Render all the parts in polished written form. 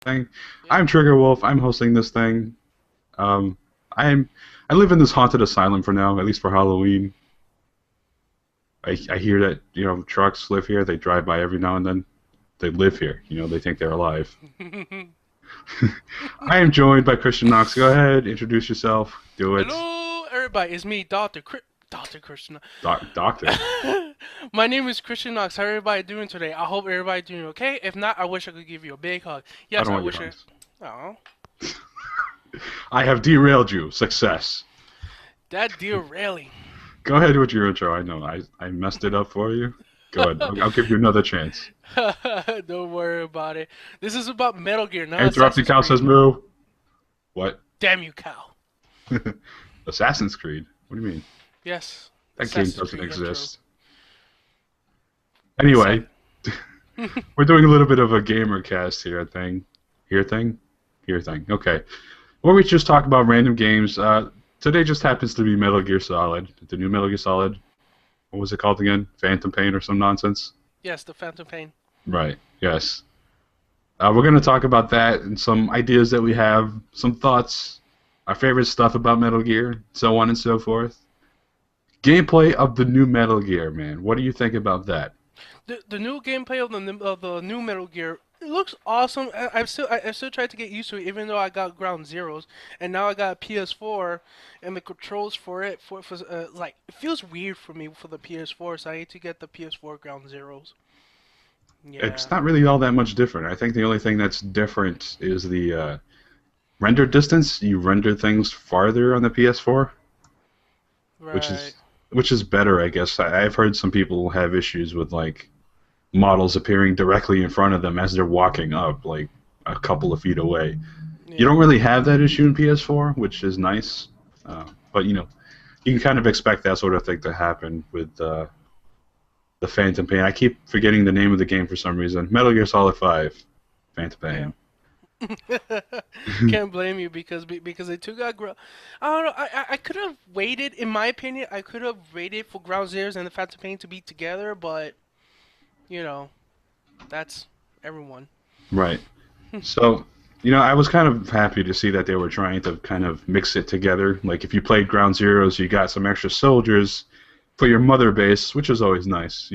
thing. Yep. I'm Trigger Wolf. I'm hosting this thing. Um, I'm I live in this haunted asylum for now, at least for Halloween. I hear that trucks live here. They drive by every now and then. They live here. They think they're alive. I am joined by Kristian Nox. Go ahead, introduce yourself. Do it, Hello, everybody. It's me, Doctor Christian. Doctor. My name is Christian Nox. How everybody doing today? I hope everybody doing okay. If not, I wish I could give you a big hug. I Yes, don't I want your wish I. hugs. Oh, I have derailed you. Success. that dear railing. Go ahead with your intro. I know I messed it up for you. Go ahead. I'll give you another chance. Don't worry about it. This is about Metal Gear, not Interrupting Assassin's cow Creed. says moo. What? Damn you, cow. Assassin's Creed? What do you mean? Yes, That game Assassin's doesn't Creed intro. exist. Anyway, Assassin. we're doing a little bit of a GamerCast here thing. Here thing? Here thing. Okay. Where we just talk about random games. Today just happens to be Metal Gear Solid. The new Metal Gear Solid. What was it called again? Phantom Pain or some nonsense? Yes, the Phantom Pain. Right. Yes. We're going to talk about that and some ideas that we have, some thoughts, our favorite stuff about Metal Gear, so on and so forth. Gameplay of the new Metal Gear, man. What do you think about that? The new gameplay of the new Metal Gear, it looks awesome. I still tried to get used to it, even though I got Ground Zeroes, and now I got a PS4, and the controls for it like it feels weird for me for the PS4, so I need to get the PS4 Ground Zeroes. It's Yeah, not really all that much different. I think the only thing that's different is the render distance. You render things farther on the PS4, which right. is which is better, I guess. I've heard some people have issues with like models appearing directly in front of them as they're walking up, like a couple of feet away. You Yeah. don't really have that issue in PS4, which is nice. But you can kind of expect that sort of thing to happen with the Phantom Pain. I keep forgetting the name of the game for some reason. Metal Gear Solid 5, Phantom Yeah. Pain. Can't blame you because they took out ground. I don't know. I could have waited. In my opinion, I could have waited for Ground Zeroes and the Phantom Pain to be together, but you know, that's everyone. Right. So, I was kind of happy to see that they were trying to kind of mix it together. Like, if you played Ground Zeroes, you got some extra soldiers for your mother base, which is always nice.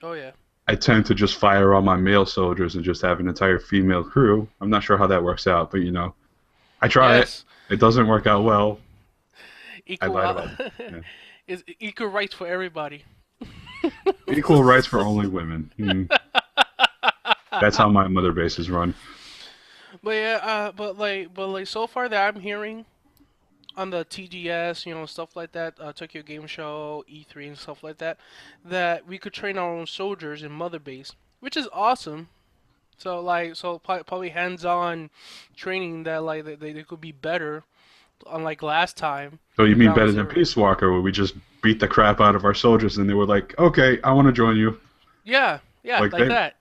Oh yeah. I tend to just fire all my male soldiers and just have an entire female crew. I'm not sure how that works out, but I try it. Yes. It doesn't work out well. I Equal lied about it. Yeah. is equal rights for everybody. Equal rights for only women. That's how my mother bases run. But yeah, but like so far that I'm hearing on the TGS, stuff like that, Tokyo Game Show, E3 and stuff like that, that we could train our own soldiers in Mother Base, which is awesome. Probably hands-on training that like they could be better, unlike last time So you in mean Ground better than Zero. Peace Walker, where we just beat the crap out of our soldiers and they were like, okay, I want to join you. Yeah, yeah, Like like they, that.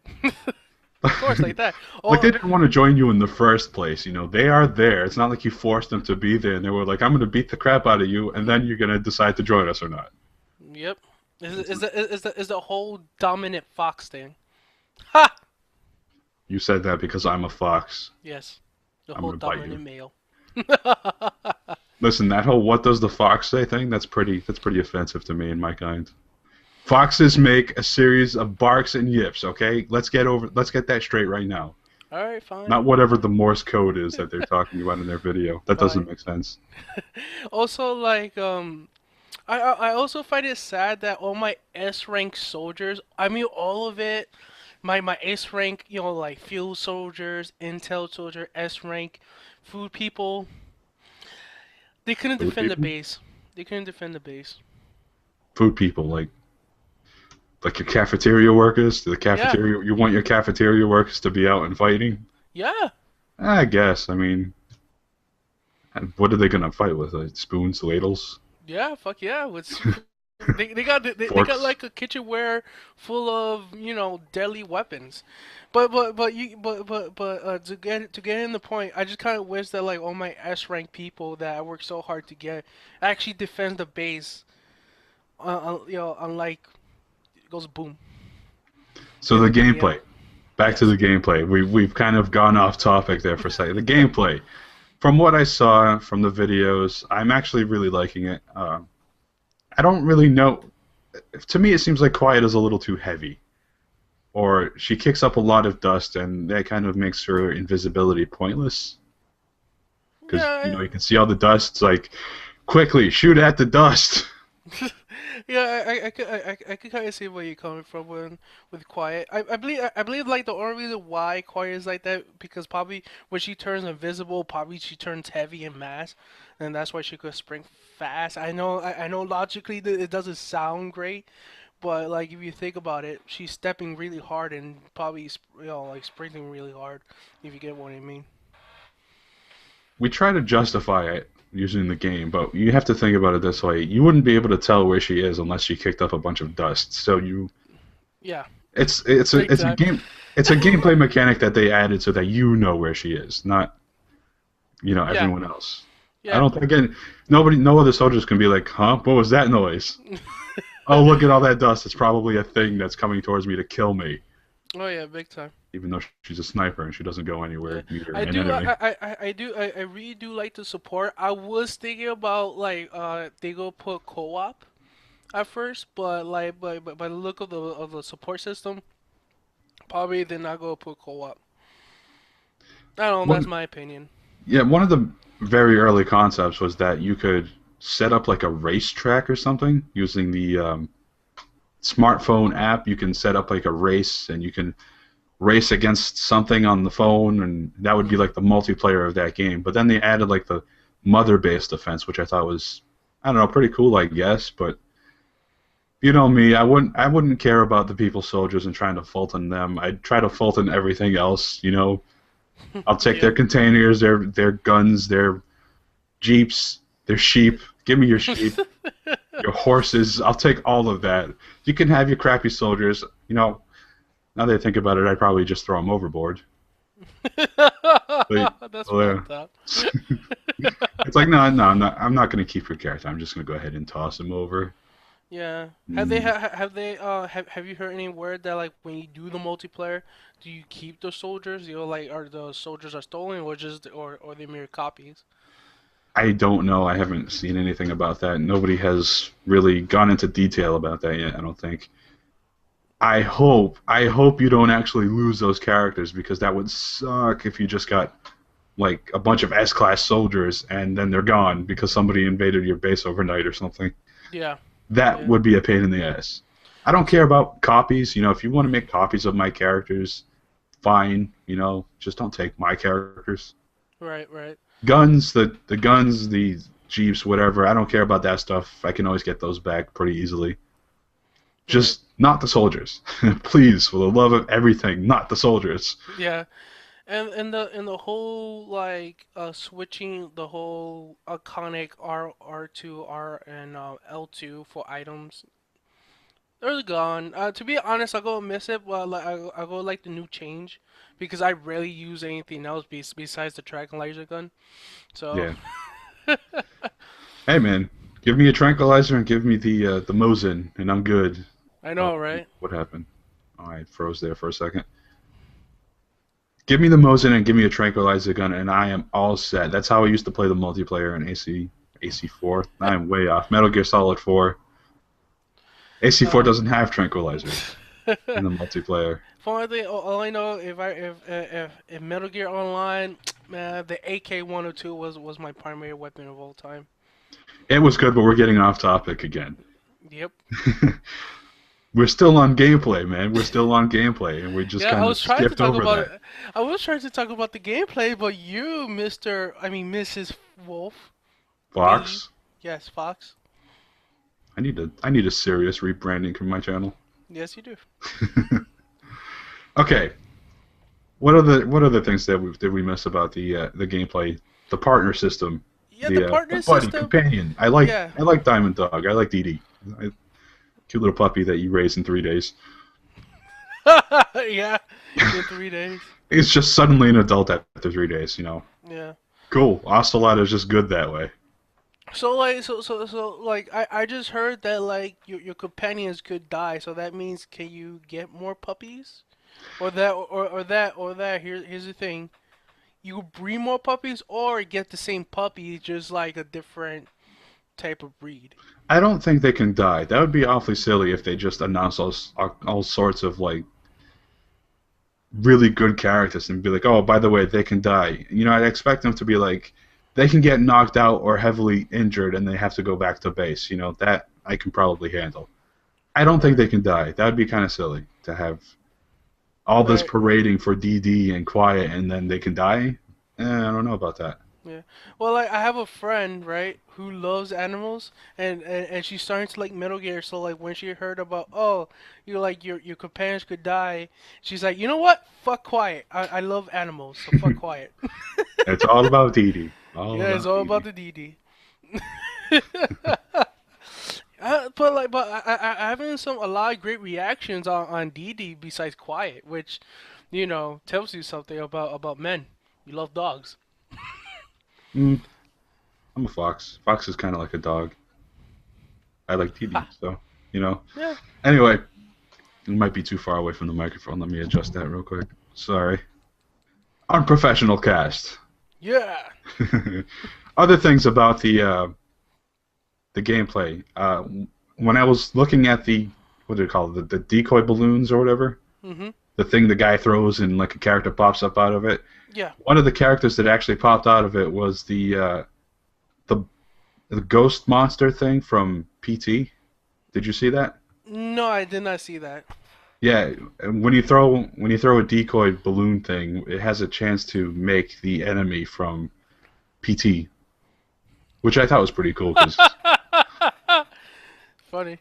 Of course, like that. like they Or didn't want to join you in the first place. They are there. It's not like you forced them to be there. And they were like, I'm going to beat the crap out of you, and then you're going to decide to join us or not. yep, It's is the whole dominant fox thing. Ha! You said that because I'm a fox. Yes, the I'm whole going to bite you. dominant male. Listen, that whole "what does the fox say" thing, that's pretty offensive to me and my kind. Foxes make a series of barks and yips, okay? Let's get that straight right now. All right, fine, Not whatever the Morse code is that they're talking about in their video. That doesn't fine. make sense. Also, I also find it sad that all my S rank soldiers, I mean all of it, my S rank, like field soldiers, intel soldier, S rank, food people, they couldn't Food defend the people? base. They couldn't defend the base. Food people, like your cafeteria workers, the Yeah, cafeteria. You want your cafeteria workers to be out and fighting? yeah, I guess. I mean, and what are they gonna fight with? Like spoons, ladles, yeah. Fuck yeah! They got forks? like a kitchenware full of deadly weapons, but to get in the point, I just kind of wish that like all my S rank people that I worked so hard to get actually defend the base. Unlike it goes boom So in the the video. gameplay. back to Yes. the gameplay. We've kind of gone off topic there for a second. The gameplay, from what I saw from the videos, I'm actually really liking it. I don't really know. To me, it seems like Quiet is a little too heavy, or she kicks up a lot of dust, and that kind of makes her invisibility pointless. Because Yeah. you can see all the dust. It's like, quickly shoot at the dust. Yeah, I could kind of see where you're coming from with Quiet. I believe like the only reason why Quiet is like that because probably when she turns invisible, probably she turns heavy in mass, and that's why she could sprint fast. I know logically that it doesn't sound great, but like if you think about it, she's stepping really hard and probably like sprinting really hard. If you get what I mean. We try to justify it using the game, but you have to think about it this way: you wouldn't be able to tell where she is unless she kicked up a bunch of dust. So Yeah, big it's a time. game. It's a gameplay mechanic that they added so that you know where she is, not Yeah, everyone else. I yeah. don't think again, no other soldiers can be like, huh? What was that noise? Oh, look at all that dust. It's probably a thing that's coming towards me to kill me. Oh yeah, big time. Even though she's a sniper and she doesn't go Yeah, anywhere near I an do. enemy. I really do like the support. I was thinking about like they go put co-op at first, but but by the look of the support system, probably they're not gonna put co-op. I don't know. That's One, my opinion. yeah, one of the very early concepts was that you could set up like a racetrack or something using the smartphone app. You can set up like a race and you can race against something on the phone, and that would be Hmm. like the multiplayer of that game. But then they added like the mother-based defense, which I thought was, I don't know, pretty cool, I guess. But you know me, I wouldn't care about the people soldiers and trying to Fulton them. I'd try to Fulton everything else. I'll take Yeah. their containers, their guns, their jeeps, their sheep. Give me your sheep, your horses. I'll take all of that. You can have your crappy soldiers. Now that I think about it, I'd probably just throw them overboard. But, That's well, fucked up. it's like no, no, I'm not going to keep your character. I'm just going to go ahead and toss him over. Yeah. Mm, Have you heard any word that like when you do the multiplayer, do you keep the soldiers? Like are the soldiers are stolen or just or they mere copies? I don't know. I haven't seen anything about that. Nobody has really gone into detail about that yet. I don't think. I hope you don't actually lose those characters because that would suck if you just got like a bunch of S-class soldiers and then they're gone because somebody invaded your base overnight or something. Yeah. That Yeah. would be a pain in the ass. I don't care about copies. If you want to make copies of my characters, fine. Just don't take my characters. Right, right. Guns, the guns, the jeeps, whatever. I don't care about that stuff. I can always get those back pretty easily. Right. Just not the soldiers, please, for the love of everything, not the soldiers. Yeah. And the whole like switching the whole iconic R2 R and L2 for items. They're gone. To be honest, I'll go miss it. Well, like, I'll go like the new change because I rarely use anything else besides the track and laser gun. So, Yeah. Hey man, give me a tranquilizer and give me the Mosin, and I'm good. I Oh, know, right? what happened? Oh, I froze there for a second. Give me the Mosin and give me a tranquilizer gun, and I am all set. That's how I used to play the multiplayer in AC4. I am way off. Metal Gear Solid 4. AC4 Uh, doesn't have tranquilizers in the multiplayer. For one thing, all I know if Metal Gear Online, man, the AK-102 was my primary weapon of all time. It was good, but we're getting off topic again. Yep. We're still on gameplay, man. We're still on gameplay, and we just Yeah, I kind of was trying to skipped talk over about that. it. I was trying to talk about the gameplay, but you, Mrs. Wolf, Billy, Fox, yes, Fox, I need a serious rebranding for my channel. yes, you do. Okay, what are the things that we miss about the gameplay? The partner system, Yeah, the the partner buddy system. companion. I like Yeah, I like Diamond Dog. I like Dee Dee. Cute little puppy that you raised in 3 days. yeah, in 3 days. It's just suddenly an adult after 3 days. Yeah. Cool. Ocelot is just good that way. So like I just heard that like your companions could die, so that means can you get more puppies? or that. Here's the thing: you breed more puppies, or get the same puppy, just like a different type of breed. I don't think they can die. That would be awfully silly if they just announced all sorts of like really good characters and be like, oh, by the way, they can die. I'd expect them to be like, they can get knocked out or heavily injured and they have to go back to base. That I can probably handle. I don't think Right. they can die. That would be kind of silly to have all this Right. parading for DD and quiet and then they can die. I don't know about that. Yeah. Well, like I have a friend, right, who loves animals, and she's starting to like Metal Gear. So like when she heard about, oh, your companions could die, she's like, you know what? Fuck quiet. I love animals, so fuck quiet. It's all about DD. All Yeah, it's about all about DD. the DD. But having a lot of great reactions on DD besides quiet, which, tells you something about men. You love dogs. Mm, I'm a fox. Fox is kind of like a dog. I like DD, Ha. so you know. Yeah. Anyway, it might be too far away from the microphone. Let me adjust that real quick. Sorry. Unprofessional cast. Yeah. Other things about the gameplay. When I was looking at the what do you call it, the decoy balloons or whatever, Mhm. the thing the guy throws and like a character pops up out of it. Yeah. One of the characters that actually popped out of it was the the ghost monster thing from PT. Did you see that? No, I did not see that. Yeah, when you throw a decoy balloon thing, it has a chance to make the enemy from PT, which I thought was pretty cool because Funny.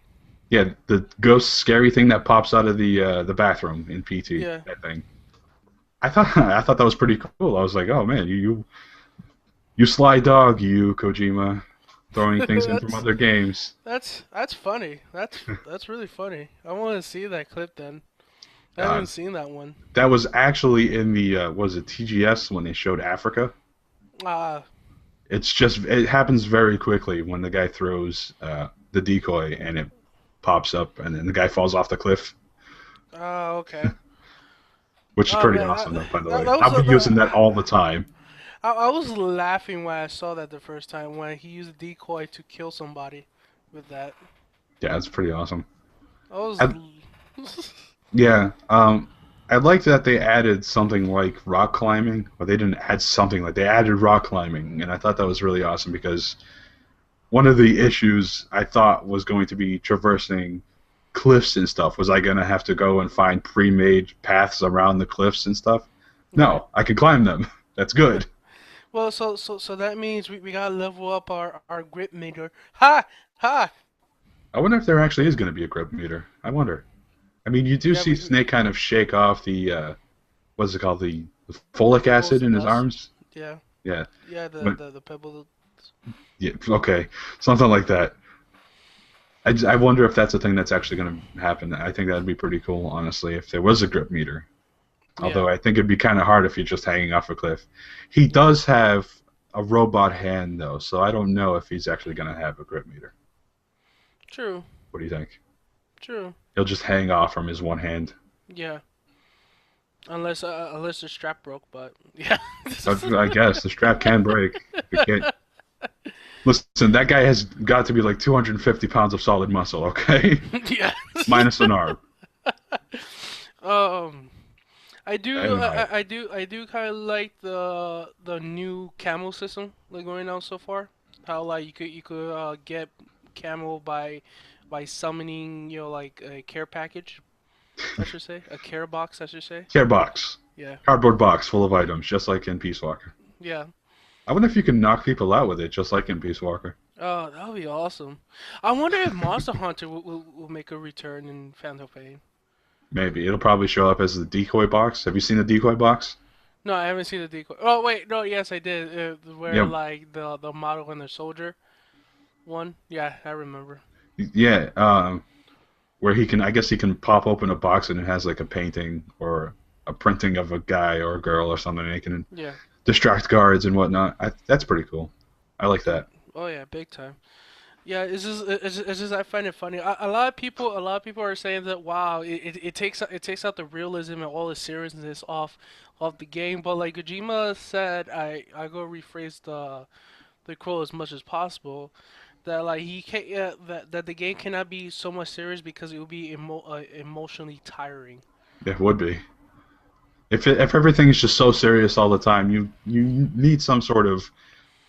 yeah, the ghost scary thing that pops out of the bathroom in PT, Yeah. that thing. I thought that was pretty cool. I was like, oh man, you sly dog, you Kojima, throwing things in from that's other games. that's funny. That's really funny. I want to see that clip then. I Uh, haven't seen that one. that was actually in the was it TGS when they showed Africa. Ah. It happens very quickly when the guy throws the decoy and it pops up and then the guy falls off the cliff, Okay. which is Oh pretty man, awesome though, by the that way. was I'll be using that all the time. I was laughing when I saw that the first time when he used a decoy to kill somebody with that. Yeah, it's pretty awesome. I was. I, yeah, I liked that they added something like rock climbing, or they didn't add something like they added rock climbing, and I thought that was really awesome because one of the issues I thought was going to be traversing cliffs and stuff. Was I going to have to go and find pre-made paths around the cliffs and stuff? Right. No, I can climb them. That's good. Well, so that means we gotta level up our grip meter. Ha ha. I wonder if there actually is going to be a grip meter. I wonder. I mean, you do Yeah, see Snake kind of shake off the what's it called, the folic pebbles acid and in his dust. arms. Yeah. Yeah, Yeah. The but the the pebble. yeah, okay, something like that. I wonder if that's a thing that's actually going to happen. I think that'd be pretty cool, honestly, if there was a grip meter. Yeah. Although I think it'd be kind of hard if you're just hanging off a cliff. He does have a robot hand, though, so I don't know if he's actually going to have a grip meter. True. What do you think? True. He'll just hang off from his one hand. Yeah. Unless the strap broke, but yeah. I guess the strap can break. You can't. Listen, that guy has got to be like 250 pounds of solid muscle, okay? Yeah. Minus an arm. um. And height. I do kind of like the new camo system like going on so far. How like you could get camo by summoning like a care package, I should say, a care box, I should say. Care box. Yeah, Cardboard box full of items, just like in Peace Walker. yeah. I wonder if you can knock people out with it, just like in Peace Walker. Oh, that would be awesome. I wonder if Monster Hunter will make a return in Phantom Pain. Maybe. It'll probably show up as the decoy box. Have you seen the decoy box? No, I haven't seen the decoy. Oh wait, no, yes I did. Where Yeah. like the model and the soldier one. Yeah, I remember. Yeah. Where he can, I guess he can pop open a box and it has like a painting or a printing of a guy or a girl or something, and he can Yeah. distract guards and whatnot. That's pretty cool. I like that. Oh yeah, big time. Yeah, it's just I find it funny. A lot of people are saying that wow, it takes out the realism and all the seriousness off the game. But like Kojima said, I go rephrase the quote as much as possible. That like he can't that the game cannot be so much serious because it will be emotionally tiring. It would be. If everything is just so serious all the time, you need some sort of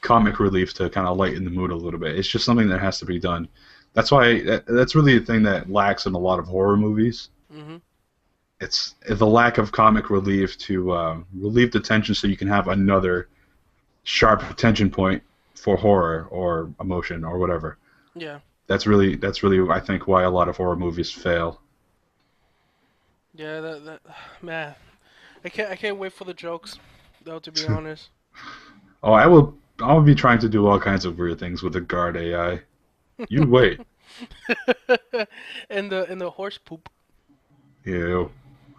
comic relief to kind of lighten the mood a little bit. It's just something that has to be done. That's really the thing that lacks in a lot of horror movies. Mhm. It's the lack of comic relief to relieve the tension, so you can have another sharp tension point for horror or emotion or whatever. Yeah. That's really I think why a lot of horror movies fail. Yeah. That man, I can't wait for the jokes, though. To be honest. Oh, I will be trying to do all kinds of weird things with the guard AI. You wait. And the horse poop. Ew.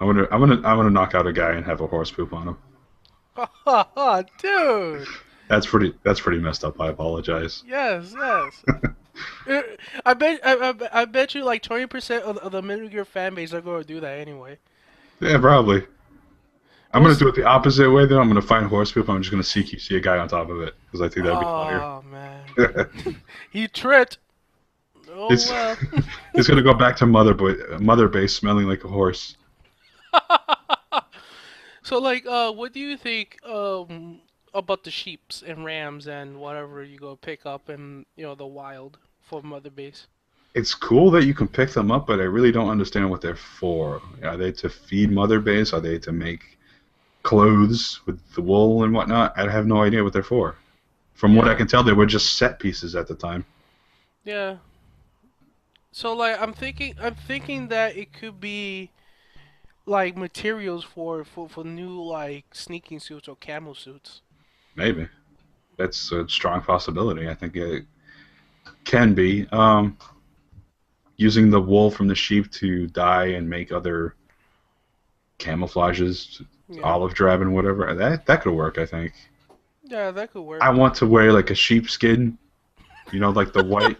I wanna knock out a guy and have a horse poop on him. Dude. That's pretty messed up. I apologize. Yes, yes. Uh, I bet you like 20% of the Metal Gear fan base are going to do that anyway. Yeah, probably. I'm gonna What's do it the opposite way though. I'm gonna find horse poop. I'm just gonna see a guy on top of it because I think that'd be funnier. Oh man. He tripped. Oh it's well. it's gonna go back to mother base smelling like a horse. So like what do you think about the sheeps and rams and whatever you go pick up in the wild for mother base? It's cool that you can pick them up, but I really don't understand what they're for. Are they to feed mother base? Are they to make clothes with the wool and whatnot? I have no idea what they're for. From what I Yeah. can tell, they were just set pieces at the time. Yeah. So like I'm thinking that it could be like materials for new like sneaking suits or camo suits. Maybe that's a strong possibility. I think it can be. Using the wool from the sheep to dye and make other camouflages, Yeah. olive drab and whatever. That could work. I think. Yeah, that could I work. want to wear like a sheepskin. Like the white.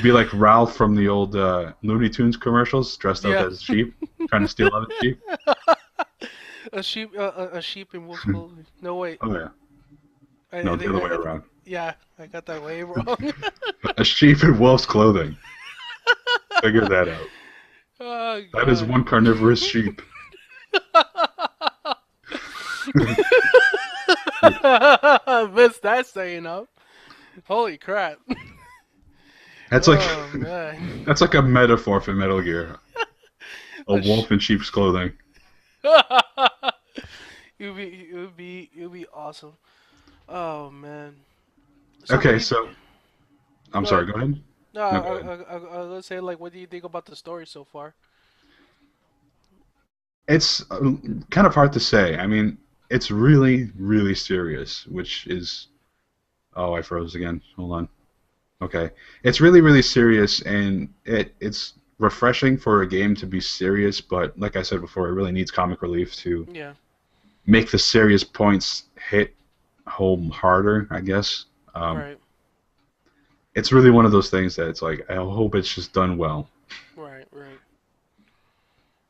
Be like Ralph from the old Looney Tunes commercials, dressed up Yeah. as sheep, trying to steal other sheep. A sheep in wolf's clothing. No wait. Oh yeah. I, No, I the think other way around. yeah, I got that way wrong. A sheep in wolf's clothing. Figure that out. Oh That is god. one carnivorous sheep. Missed that saying up. Holy crap. That's like Oh man. that's like a metaphor for Metal Gear. A A sh- wolf in sheep's clothing. it would be awesome. Oh man. So what Okay, do you think? so I'm Go sorry. ahead. Go ahead. No, No, go ahead. I was gonna say like, what do you think about the story so far? It's kind of hard to say. I mean, it's really, really serious, which is. Oh, I froze again. Hold on. Okay, it's really, really serious, and it's refreshing for a game to be serious. But like I said before, it really needs comic relief to Yeah. make the serious points hit home harder. I guess. Um, Right. it's really one of those things that it's like I hope it's just done well. Right. Right.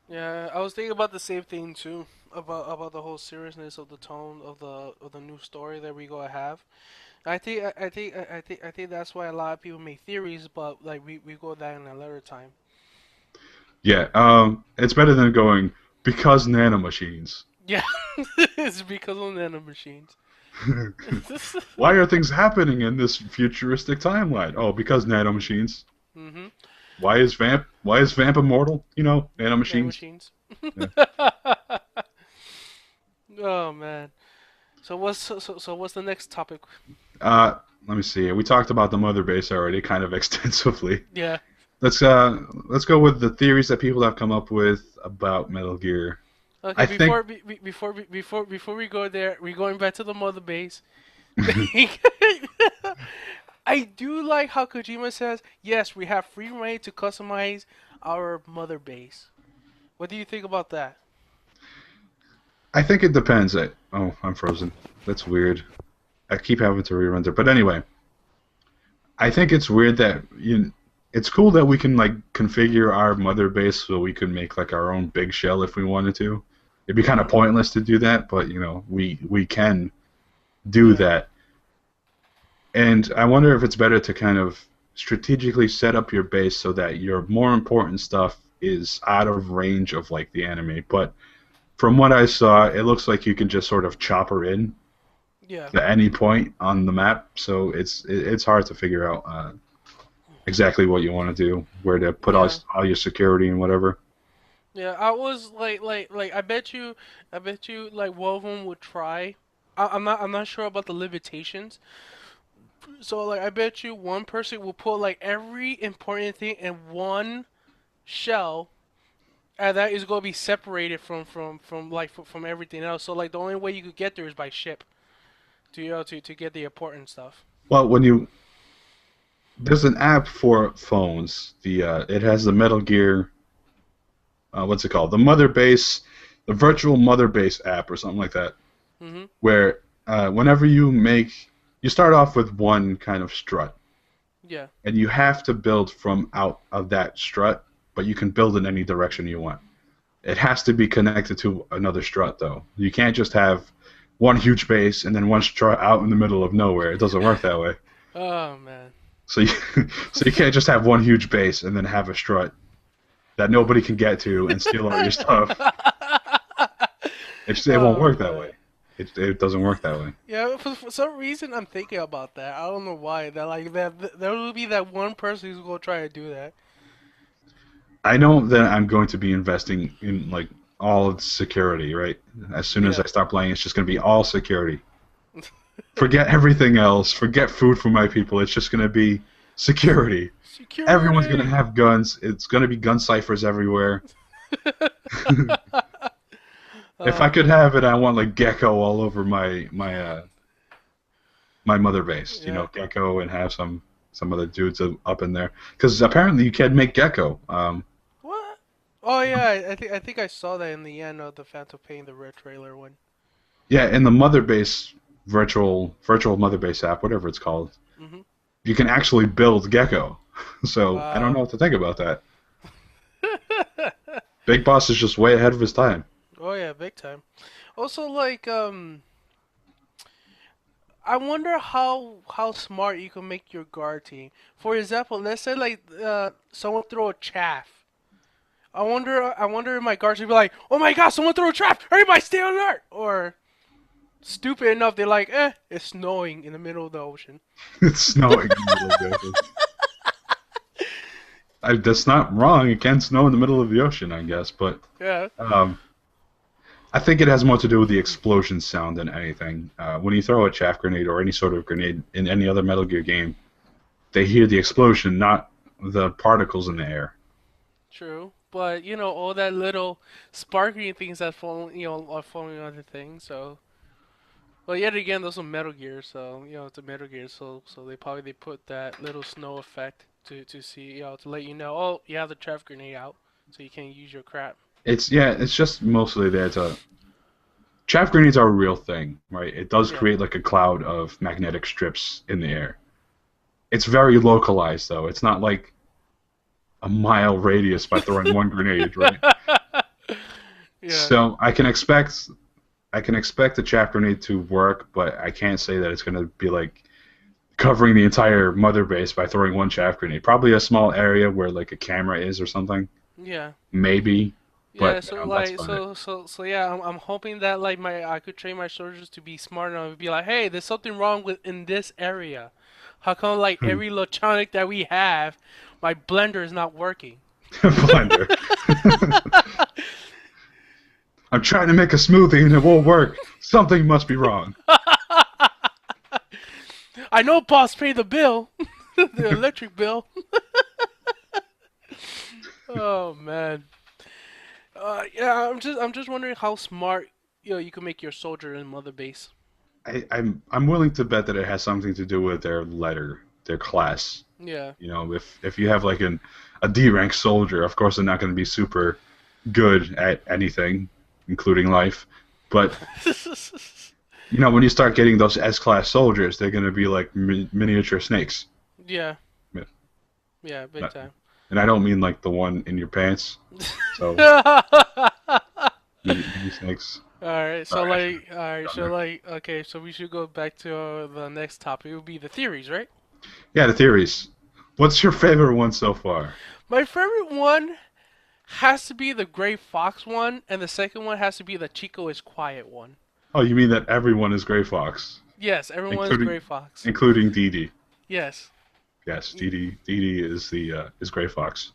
Yeah, I was thinking about the same thing too. About the whole seriousness of the tone of the new story that we gonna have. I think that's why a lot of people make theories, but like we go that in a later time. Yeah, it's better than going because nanomachines. Yeah, it's because of nanomachines. Why are things happening in this futuristic timeline? Oh, because nanomachines. Mhm. Why is Vamp immortal? Nanomachines. Nanomachines. Yeah. Oh man. So what's the next topic? Uh, Let me see. We talked about the mother base already, kind of extensively. Yeah. Let's go with the theories that people have come up with about Metal Gear. Okay. I think Before we go there, we're going back to the mother base. I do like how Kojima says, yes, we have free reign to customize our mother base. What do you think about that? I think it depends. Oh, I'm frozen. That's weird. I keep having to re-render. But anyway, I think it's weird that it's cool that we can like configure our mother base so we can make like our own big shell if we wanted to. It'd be kind of Hmm. pointless to do that, but we can do Yeah. that. And I wonder if it's better to kind of strategically set up your base so that your more important stuff is out of range of like the enemy. But from what I saw, it looks like you can just sort of chop her in Yeah. to any point on the map. So it's hard to figure out exactly what you want to do, where to put Yeah. all your security and whatever. Yeah. I was like I bet you like one of them would try. I'm not sure about the limitations. So like I bet you one person will put like every important thing in one shell, and that is going to be separated from everything else. So like the only way you could get there is by ship to to get the important stuff. Well, when you there's an app for phones. The it has the Metal Gear what's it called? The Mother Base, the virtual Mother Base app or something like that, Mhm. where whenever you start off with one kind of strut, Yeah. and you have to build from out of that strut, but you can build in any direction you want. It has to be connected to another strut, though. You can't just have one huge base and then one strut out in the middle of nowhere. It doesn't work that way. Oh man. So you, so you can't just have one huge base and then have a strut that nobody can get to and steal all your stuff. It won't Oh work that man. way. It doesn't work that way. Yeah, for some reason I'm thinking about that. I don't know why. That like that there will be that one person who's gonna try to do that. I know that I'm going to be investing in like all of security, right? As soon as Yeah. I start playing, it's just going to be all security. Forget everything else. Forget food for my people. It's just going to be security. Everyone's going to Security. have guns. It's going to be gun ciphers everywhere. If I Oh could man. have it, I want like gecko all over my mother base. Yeah. Gecko and have some other dudes up in there because apparently you can make gecko. What? Oh yeah, I think I saw that in the end of the Phantom Pain, the red trailer one. Yeah, in the mother base virtual mother base app, whatever it's called, Mhm. you can actually build gecko. So I don't Wow. know what to think about that. Big Boss is just way ahead of his time. Oh yeah, big time. Also, like, I wonder how smart you can make your guard team. For example, let's say like someone throw a chaff. I wonder if my guards would be like, oh my god, someone threw a trap! Everybody stay alert! Or stupid enough, they're like, it's snowing in the middle of the ocean. It's snowing in the middle of the ocean. That's not wrong. It can snow in the middle of the ocean, I guess, but Yeah. um, I think it has more to do with the explosion sound than anything. When you throw a chaff grenade or any sort of grenade in any other Metal Gear game, they hear the explosion, not the particles in the air. True. But all that little sparkling things that fall, are falling on the thing. So, but yet again, those are Metal Gear, so it's a Metal Gear, so they put that little snow effect to see, to let you know, oh, you have the trap grenade out, so you can't use your crap. It's just mostly there to. Chaff grenades are a real thing, right? It does Yeah. create like a cloud of magnetic strips in the air. It's very localized, though. It's not like a mile radius by throwing one grenade, right? Yeah. So I can expect the chaff grenade to work, but I can't say that it's going to be like covering the entire mother base by throwing one chaff grenade. Probably a small area where like a camera is or something, Yeah. maybe, Yeah, but so that's like about it. so yeah, I'm hoping that like my I could train my soldiers to be smart enough to be like, hey, there's something wrong with in this area. How come like every electronic that we have, my blender is not working? Blender. I'm trying to make a smoothie and it won't work. Something must be wrong. I know boss paid the bill, the electric bill. Oh man. Yeah, I'm just wondering how smart you can make your soldier in Mother Base. I'm willing to bet that it has something to do with their letter, their class. Yeah. If you have like a D rank soldier, of course they're not going to be super good at anything, including life. But when you start getting those S class soldiers, they're going to be like miniature snakes. Yeah, Yeah. yeah, big Not- time. And I don't mean like the one in your pants. So mini snakes. Alright, so Sorry, I should like, have alright, gone so there. like, okay, so we should go back to the next topic. It would be the theories, right? Yeah, the theories. What's your favorite one so far? My favorite one has to be the Gray Fox one, and the second one has to be the Chico is quiet one. Oh, you mean that everyone is Gray Fox, Yes, everyone is Gray including Fox. including Dee Dee. Yes. Yes, Dee Dee is the is Gray Fox.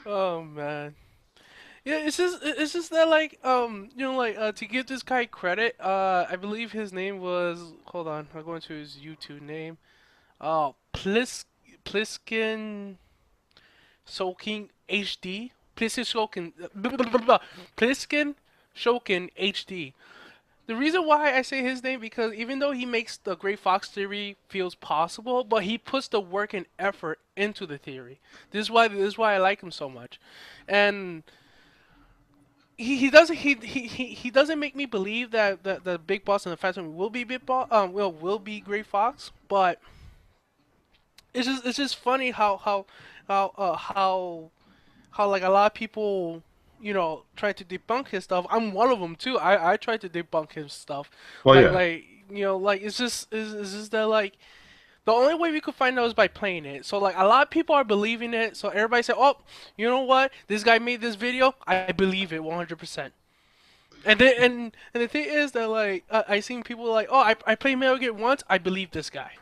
Oh man. Yeah, it's just that like like to give this guy credit, I believe his name was, hold on, I'll go into his YouTube name. Pliskin Soaking HD. Pliskin Soaking Pliskin Shokin HD. The reason why I say his name because even though he makes the Gray Fox theory feels possible, but he puts the work and effort into the theory. This is why I like him so much, and he doesn't make me believe that the big boss in the Phantom will be big boss will be Gray Fox, but it's just funny how how like a lot of people try to debunk his stuff. I'm one of them too. I try to debunk his stuff. Well, Like yeah. like like it's just that like the only way we could find out is by playing it. So like a lot of people are believing it. So everybody say, "Oh, you know what? This guy made this video. I believe it 100%." And the thing is that like I seen people like, "Oh, I played Metal Gear once. I believe this guy."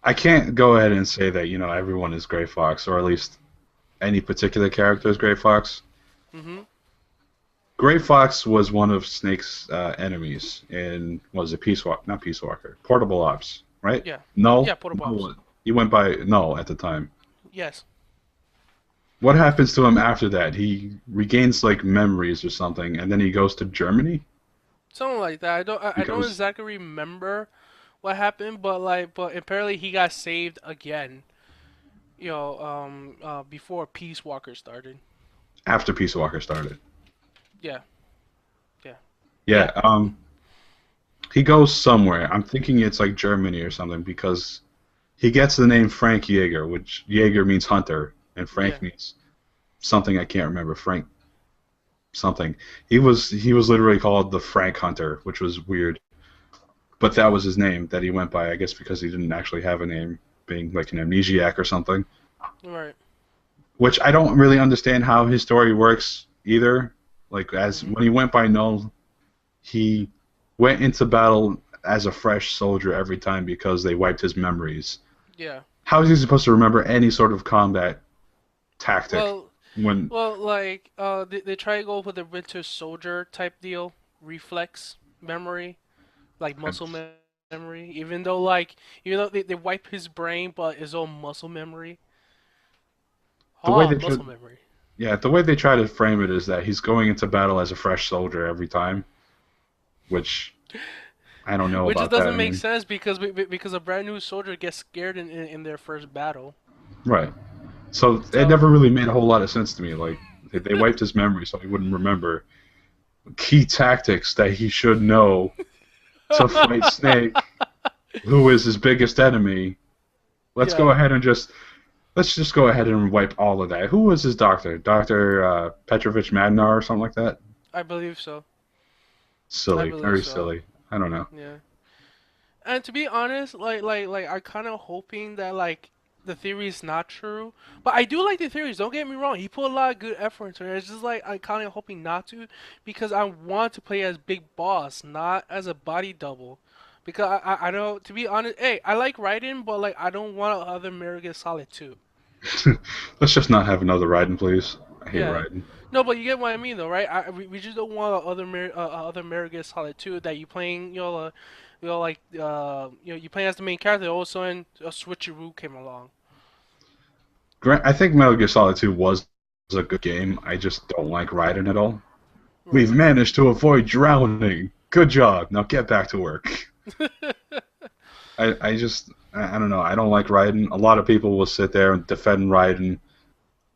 I can't go ahead and say that everyone is Gray Fox, or at least any particular character is Gray Fox. Mhm. Gray Fox was one of Snake's enemies in was it Peace Walk, not Peace Walker, Portable Ops, right? Yeah. No, Yeah, Porta Pops. no, he went by no at the time. Yes. What happens to him after that? He regains like memories or something, and then he goes to Germany. Something like that. I He don't goes exactly remember what happened, but apparently he got saved again. Before Peace Walker started. after Peace Walker started. Yeah, yeah, Yeah, yeah, he goes somewhere. I'm thinking it's like Germany or something because he gets the name Frank Jaeger, which Jaeger means hunter, and yeah. Frank means something I can't remember. Frank something. He was literally called the Frank Hunter, which was weird. But that was his name that he went by, I guess because he didn't actually have a name, being like an amnesiac or something. Right. Which I don't really understand how his story works either. Like as Mhm. when he went by Null, he went into battle as a fresh soldier every time because they wiped his memories. Yeah. How is he supposed to remember any sort of combat tactic Well, when like they try to go with the Winter Soldier type deal, reflex memory, like memory. Even though they wipe his brain, but his own muscle memory. the way Oh, they try, muscle memory. yeah, the way they try to frame it is that he's going into battle as a fresh soldier every time, which I don't know Which just about that. doesn't I make mean, sense because a brand new soldier gets scared in their first battle. right. So it So never really made a whole lot of sense to me. Like they wiped his memory so he wouldn't remember key tactics that he should know to fight Snake, who is his biggest enemy. Let's go yeah, ahead and let's just go ahead and wipe all of that. Who was his doctor? Doctor Petrovich Madnar or something like that? I believe so. I Silly, believe very so. silly. I don't know. Yeah. And to be honest, like I kind of hoping that like the theory is not true, but I do like the theories. Don't get me wrong. He put a lot of good effort into it. It's just like I kind of hoping not to, because I want to play as Big Boss, not as a body double. Because I don't. To be honest, hey, I like Raiden, but like I don't want other Metal Gear Solid 2. Let's just not have another Raiden, please. I hate Yeah. Raiden. No, but you get what I mean, though, right? We just don't want other Metal Gear Solid 2 that you playing, you playing as the main character. All of a sudden, a switcheroo came along. I think Metal Gear Solid 2 was a good game. I just don't like Raiden at all. We've Right. managed to avoid drowning. Good job. Now get back to work. I don't know. I don't like Raiden. A lot of people will sit there and defend Raiden.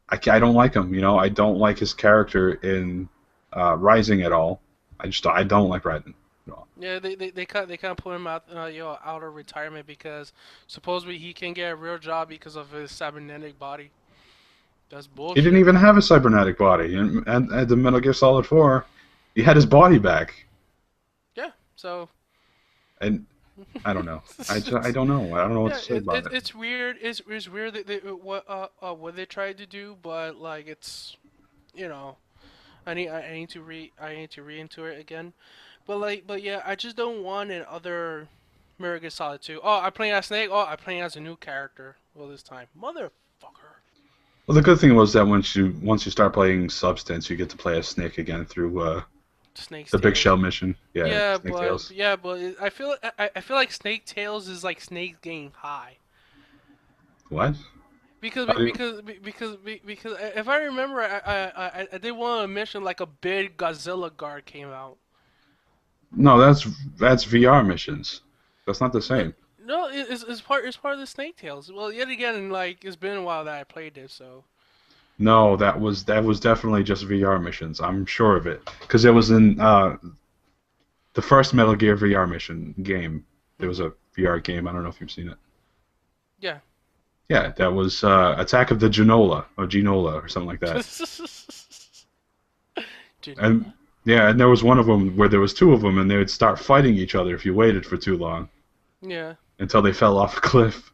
I don't like him. I don't like his character in Rising at all. I don't like Raiden. Yeah, they kind of put him out, out of retirement because supposedly he can get a real job because of his cybernetic body. That's He didn't bullshit. even have a cybernetic body, and the Metal Gear Solid 4, he had his body back, Yeah. So. and I don't know. I don't know. I don't know what Yeah, to say about it. it's weird. It's weird that what they tried to do, but like it's you know I need to read into it again. But yeah, I just don't want another Metal Gear Solid 2. Oh, I'm playing as Snake. Oh, I'm playing as a new character. Well, this time, motherfucker. Well, the good thing was that once you start playing Substance, you get to play as Snake again through Snake's the Big Tales. Shell mission. Yeah, Snake Tails. I feel like Snake Tales is like Snake getting high. What? Because How do you? because if I remember, I did one mission like a big Godzilla guard came out. No, that's VR missions. That's not the No, same. no, it's part of the Snake Tales. Well, yet again, like it's been a while that I played this, so No, that was definitely just VR missions. I'm sure of it because it was in the first Metal Gear VR mission game. There was hmm a VR game. I don't know if you've seen it. yeah. Yeah, that was Attack of the Genola or something like that. And Genoa. yeah, and there was one of them where there was two of them, and they would start fighting each other if you waited for too long Yeah. until they fell off a cliff,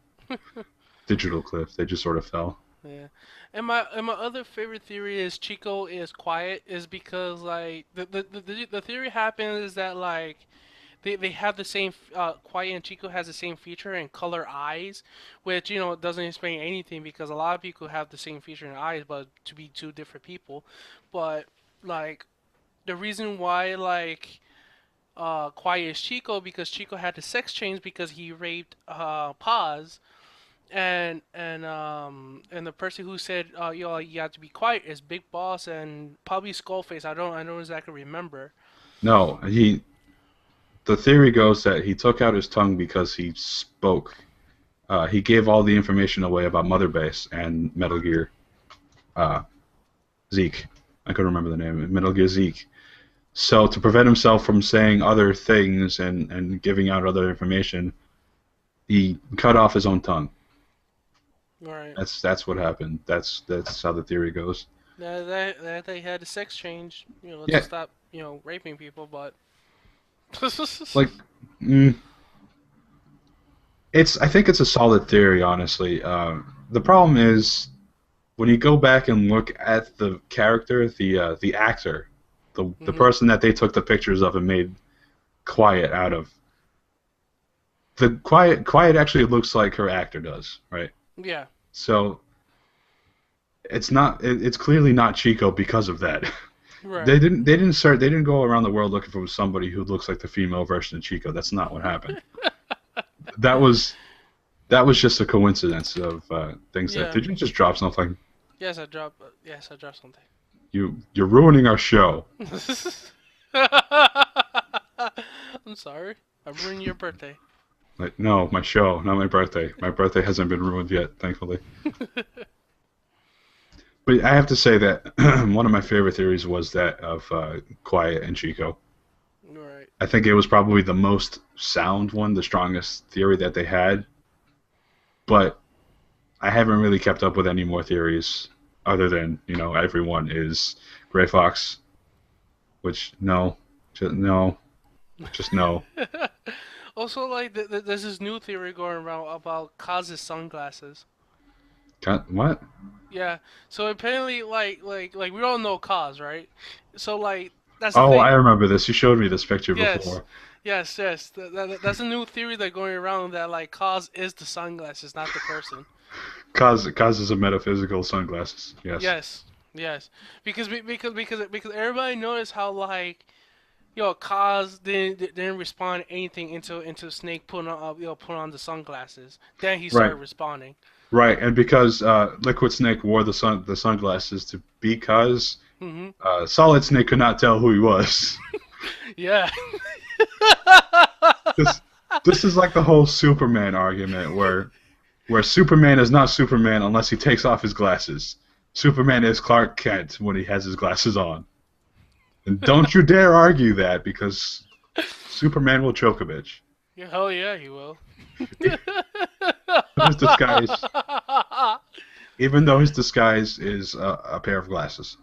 digital cliff. They just sort of fell. Yeah. And my other favorite theory is Chico is quiet is because like the theory happens is that like they have the same Quiet and Chico has the same feature and color eyes, which doesn't explain anything because a lot of people have the same feature in eyes, but to be two different people. But like the reason why like Quiet is Chico because Chico had the sex change because he raped Paz. And the person who said you have to be quiet is Big Boss and probably Skullface. I don't exactly remember. No, the theory goes that he took out his tongue because he spoke. He gave all the information away about Mother Base and Metal Gear uh, Zeke. I couldn't remember the name. Metal Gear Zeke. So to prevent himself from saying other things and giving out other information, he cut off his own tongue. All right. That's what happened. That's how the theory goes. That they had a sex change, to Yeah, stop, raping people, but like mm, I think it's a solid theory, honestly. The problem is when you go back and look at the character, the actor, the hmm person that they took the pictures of and made Quiet out of. The Quiet actually looks like her actor does, right? yeah, So it's not it's clearly not Chico because of that. right. They didn't go around the world looking for somebody who looks like the female version of Chico. That's not what happened. That was that was just a coincidence of things that. Yeah. Did you just drop something? Yes, I dropped. Yes, I dropped something. You're ruining our show. I'm sorry. I ruined your birthday. Like no, my show, not my birthday. My birthday hasn't been ruined yet, thankfully. But I have to say that one of my favorite theories was that of Quiet and Chico. Right. I think it was probably the most sound one, the strongest theory that they had. But I haven't really kept up with any more theories other than everyone is Gray Fox, which no, just no. Also, like, there's this new theory going around about Kaz's sunglasses. What? Yeah. So apparently, like we all know Kaz, right? So like, that's the Oh, I thing. remember this. You showed me this picture Yes. before. Yes. That's a new theory that going around that like Kaz is the sunglasses, not the person. Kaz is a metaphysical sunglasses. Yes. Yes. Yes. Because everybody noticed how like Kaz didn't respond to anything until Snake put on the sunglasses. Then he Right. started responding. Right, and because Liquid Snake wore the sunglasses to because hmm Solid Snake could not tell who he was. Yeah. this this is like the whole Superman argument where Superman is not Superman unless he takes off his glasses. Superman is Clark Kent when he has his glasses on. And don't you dare argue that because Superman will choke a bitch. Yeah, hell yeah, he will. His disguise, even though his disguise is a pair of glasses.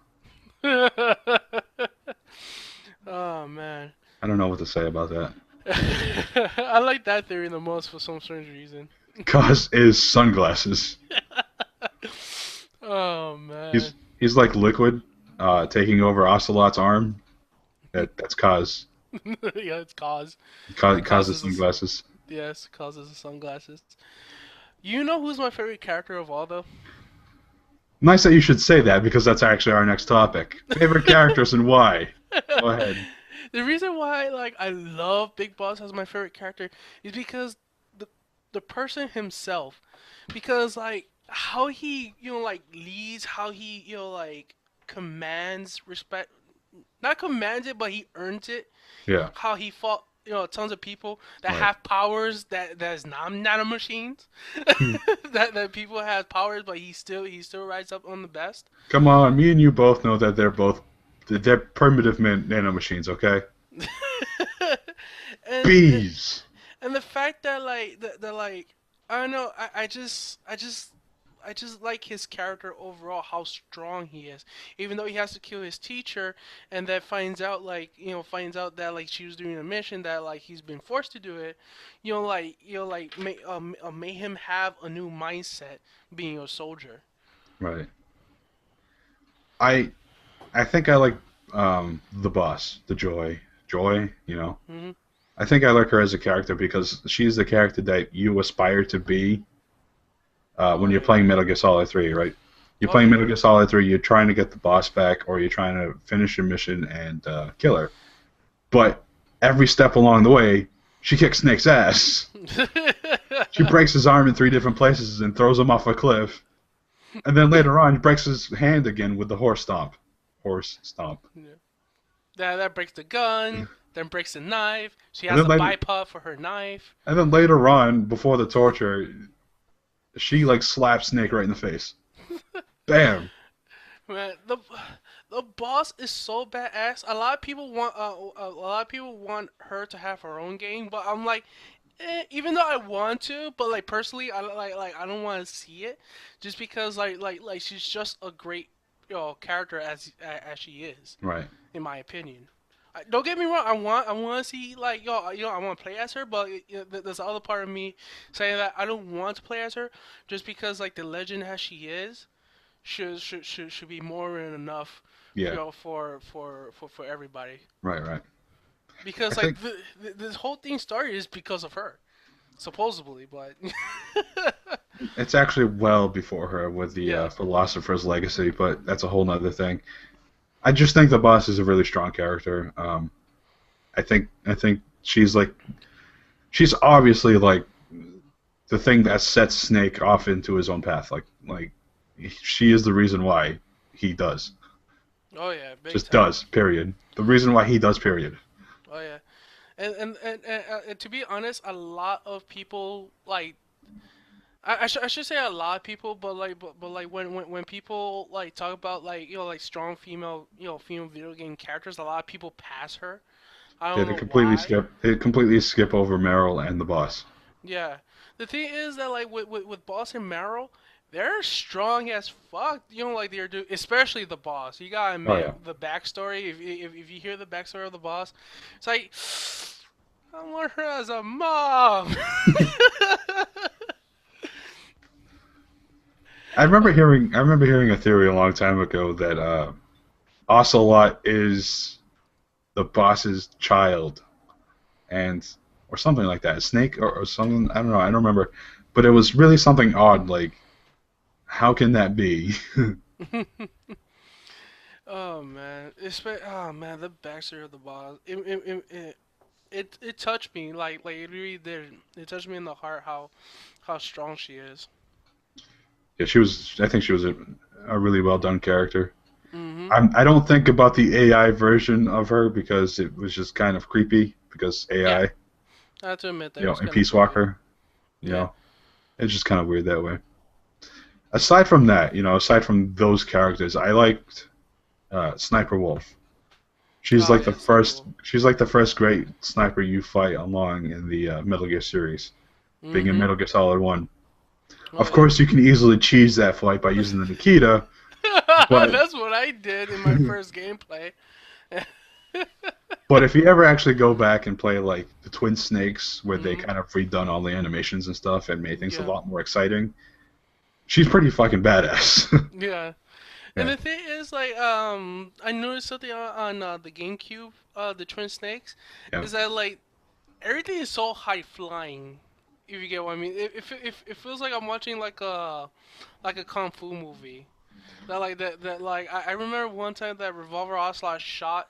Oh man. I don't know what to say about that. I like that theory the most for some strange reason. Cause is sunglasses. Oh man. He's like Liquid, taking over Ocelot's arm. That's Kaz. Yeah, it's cause. Kaz's Causes the sunglasses. yes, causes the sunglasses. You know who's my favorite character of all though? Nice that you should say that because that's actually our next topic. Favorite characters and why? Go ahead. The reason why like I love Big Boss as my favorite character is because the the person himself. Because like how he like leads, how he like commands respect, not commands it, but he earns it. Yeah. How he fought tons of people that Right. have powers that's not nanomachines. Hmm. That people have powers, but he still rides up on the best. Come on, me and you both know that they're primitive nanomachines, okay? and Bees. and the fact that like the like I don't know I just like his character overall, how strong he is. Even though he has to kill his teacher, and that finds out that like she was doing a mission that like he's been forced to do it. Make him have a new mindset being a soldier. Right. I I think I like the boss, the Joy. Joy, you know. Hmm. I think I like her as a character because she's the character that you aspire to be when Oh you're yeah. playing Metal Gear Solid 3, right? You're Oh playing yeah. Metal Gear Solid 3, you're trying to get the boss back, or you're trying to finish your mission and kill her. But every step along the way, she kicks Snake's ass. She breaks his arm in three different places and throws him off a cliff. And then later on, breaks his hand again with the horse stomp. Horse stomp. Yeah. That breaks the gun, then breaks the knife. She And has then a later, bipod for her knife. and then later on, before the torture, she like slaps Snake right in the face. Bam. Man, the boss is so badass. A lot of people want her to have her own game, but I'm like, even though I want to, but like personally, I like I don't want to see it, just because like she's just a great character as she is, Right. in my opinion. Don't get me wrong. I want to see like I want to play as her, but there's the other part of me saying that I don't want to play as her, just because like the legend as she is should be more than enough, Yeah. for everybody. Right. Right. I Because like think this whole thing started is because of her, supposedly, but it's actually well before her with the yeah. Philosopher's Legacy, but that's a whole nother thing. I just think the boss is a really strong character. I think she's obviously like the thing that sets Snake off into his own path. Like she is the reason why he does. Oh yeah, big Just time. does. Period. The reason why he does. Period. Oh yeah, and to be honest, a lot of people like I should say a lot of people, but like when people like talk about like like strong female video game characters, a lot of people pass her. I Yeah, don't know why. they completely skip over Meryl and the boss. Yeah. The thing is that like with Boss and Meryl, they're strong as fuck. Like they're do especially the boss. You gotta Oh yeah. admit the backstory. If you hear the backstory of the boss, it's like I want her as a mom. I remember hearing a theory a long time ago that Ocelot is the boss's child and or something like that. Snake or something. I don't know. I don't remember. But it was really something odd. Like, how can that be? Oh man, oh man, the backstory of the boss. It touched me like it really did. It touched me in the heart how strong she is. Yeah, she was. I think she was a really well done character. Hmm. I don't think about the AI version of her because it was just kind of creepy because Yeah, AI, I have to admit that it was and kind of Peace creepy. Walker, Yeah. it's just kind of weird that way. Aside from that, aside from those characters, I liked Sniper Wolf. She's Oh like the yeah, so first. cool. She's like the first great sniper you fight along in the Metal Gear series, being in Mm-hmm. Metal Gear Solid One. Oh Of yeah. course, you can easily cheese that fight by using the Nikita, but That's what I did in my first gameplay. but if you ever actually go back and play like the Twin Snakes, where they Hmm. kind of redone all the animations and stuff and made things a Yeah. lot more exciting, she's pretty fucking badass. Yeah. And Yeah, the thing is, like, I noticed something on the GameCube, the Twin Snakes, yeah. is that like everything is so high flying. If you get what I mean, it feels like I'm watching like a kung fu movie. That like I remember one time that Revolver Ocelot shot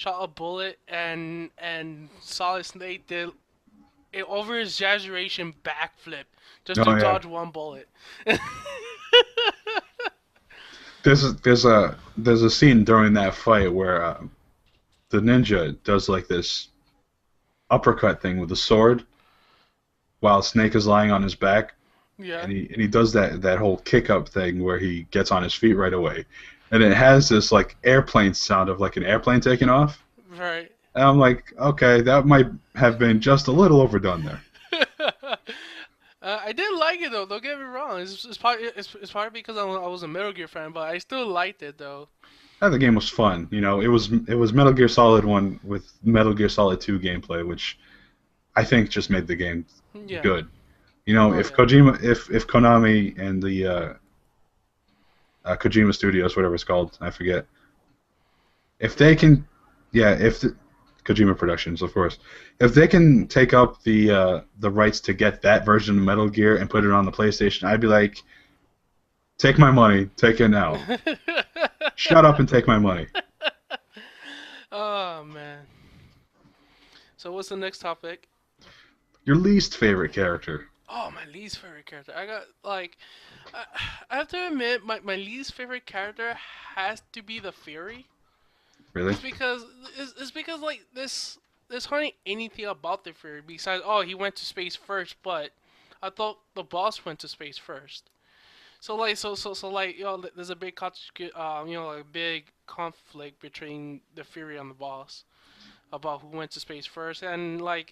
a bullet and Solid Snake did an over exaggeration backflip just to Oh yeah. dodge one bullet. There's a scene during that fight where the ninja does like this uppercut thing with the sword while Snake is lying on his back, Yeah. and he does that whole kick up thing where he gets on his feet right away, and it has this like airplane sound of like an airplane taking off. Right. And I'm like, okay, that might have been just a little overdone there. I did like it though. Don't get me wrong. It's probably because I was a Metal Gear fan, but I still liked it though. The game was fun. You know, it was Metal Gear Solid 1 with Metal Gear Solid 2 gameplay, which I think just made the game Yeah. good. You know, Oh if yeah. Kojima, if Konami and the Kojima Studios, whatever it's called, I forget, if they Kojima. can, yeah, if the, Kojima Productions, of course, if they can take up the rights to get that version of Metal Gear and put it on the PlayStation, I'd be like, take my money, take it now. Shut up and take my money. Oh man. So what's the next topic? Your least favorite character, Oh, my least favorite character. I got like, I, I have to admit, my least favorite character has to be the Fury. really? It's because it's because like there's hardly anything about the Fury besides he went to space first, but I thought the boss went to space first. So like like there's a big like a big conflict between the Fury and the boss about who went to space first, and I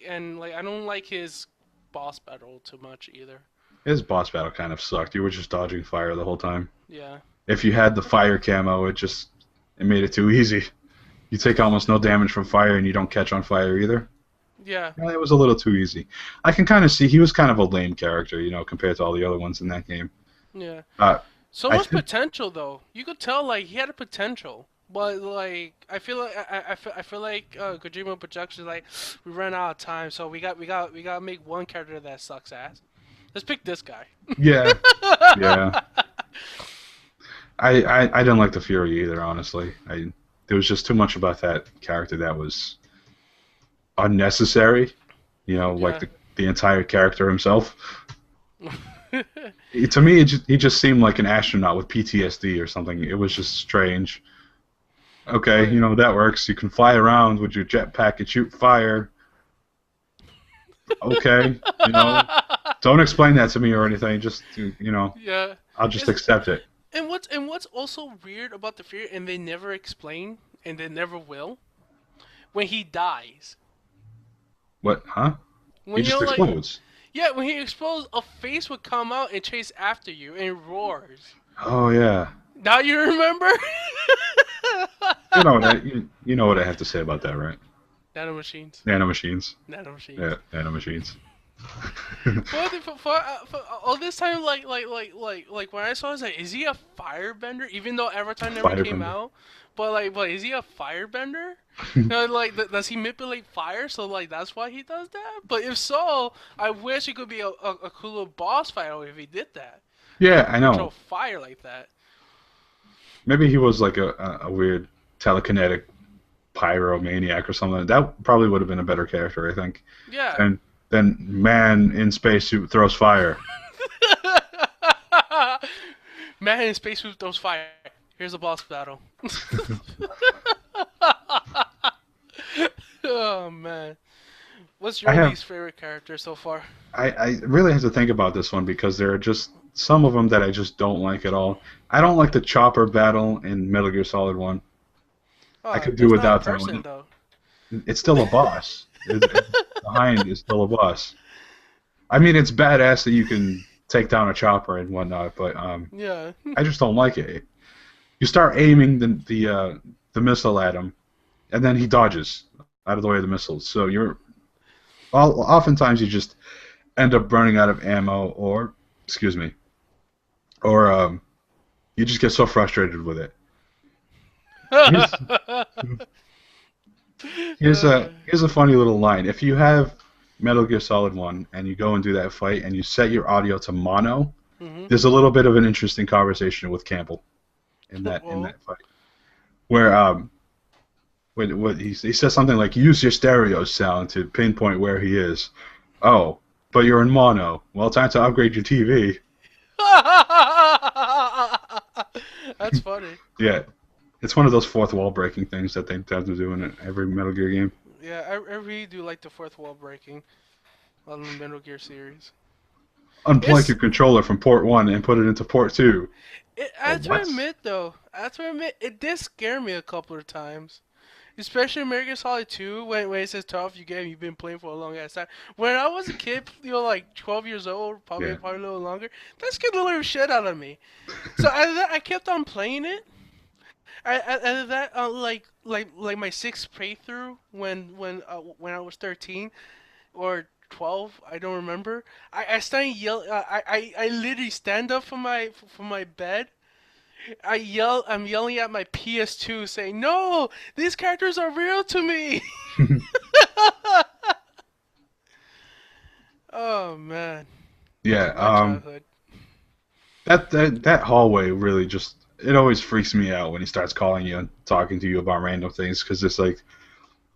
don't like his boss battle too much either. His boss battle kind of sucked. You were just dodging fire the whole time. Yeah. If you had the fire camo, it made it too easy. You take almost no damage from fire, and you don't catch on fire either. Yeah. Yeah, it was a little too easy. I can kind of see he was kind of a lame character, you know, compared to all the other ones in that game. Yeah. Uh, So I much think, potential though. You could tell like he had a potential. But like I feel like Kojima Productions like we ran out of time, so we got to make one character that sucks ass. Let's pick this guy. yeah, yeah. I didn't like the Fury either, honestly. There was just too much about that character that was unnecessary. You know, like Yeah. the entire character himself. To me, he just seemed like an astronaut with PTSD or something. It was just strange. Oh Okay, you yeah. know that works. You can fly around with your jetpack and shoot fire. Okay, you know, don't explain that to me or anything. Just Yeah. I'll just It's, accept it. and what's also weird about the Fury, and they never explain, and they never will, when he dies. What? Huh? He When just explodes. yeah, when he explodes, a face would come out and chase after you and roars. Oh yeah. Now you remember? You know what I have to say about that, right? Nanomachines. Nanomachines. Nanomachines. Yeah, nanomachines. For all this time, like when I saw, it, I was like, is he a firebender? Even though Avatar never came Firebender. out, but is he a firebender? Like, does he manipulate fire? So like that's why he does that. But if so, I wish it could be a cooler boss fight if he did that. Yeah, Like I control know. fire like that. Maybe he was like a weird telekinetic pyromaniac or something. That probably would have been a better character, I think. Yeah. And then man in spacesuit throws fire. Man in spacesuit throws fire. Here's a boss battle. Oh man, what's I your have least favorite character so far? I really have to think about this one because there are just some of them that I just don't like at all. I don't like the chopper battle in Metal Gear Solid 1. I Oh, could do that's not a without that person one. though. It's still a boss. The Hind is still a boss. I mean, it's badass that you can take down a chopper and whatnot, but Yeah. I just don't like it. You start aiming the missile at him, and then he dodges out of the way of the missiles. So oftentimes you just end up running out of ammo, or excuse me, or you just get so frustrated with it. Here's here's a funny little line. If you have Metal Gear Solid 1 and you go and do that fight and you set your audio to mono, Mhm. there's a little bit of an interesting conversation with Campbell in Well. that fight where he says something like use your stereo sound to pinpoint where he is. Oh, but you're in mono. Well, time to upgrade your TV. That's funny. Yeah, it's one of those fourth wall breaking things that they tend to do in every Metal Gear game. Yeah, I really do like the fourth wall breaking on the Metal Gear series. Unplug It's your controller from port 1 and put it into port 2. I have to What? admit though, I have to admit it did scare me a couple of times. Especially American Solid 2, when it says tough, you game you've been playing for a long ass time. When I was a kid, like 12 years old, Yeah. probably a little longer, that scared the living shit out of me. So I kept on playing it. After that, like my sixth playthrough, when I was 13 or 12, I don't remember. I started yell. I literally stand up from my bed. I'm yelling at my PS2, saying, "No, these characters are real to me." Oh man, Yeah. my childhood. That hallway really just it always freaks me out when he starts calling you and talking to you about random things because it's like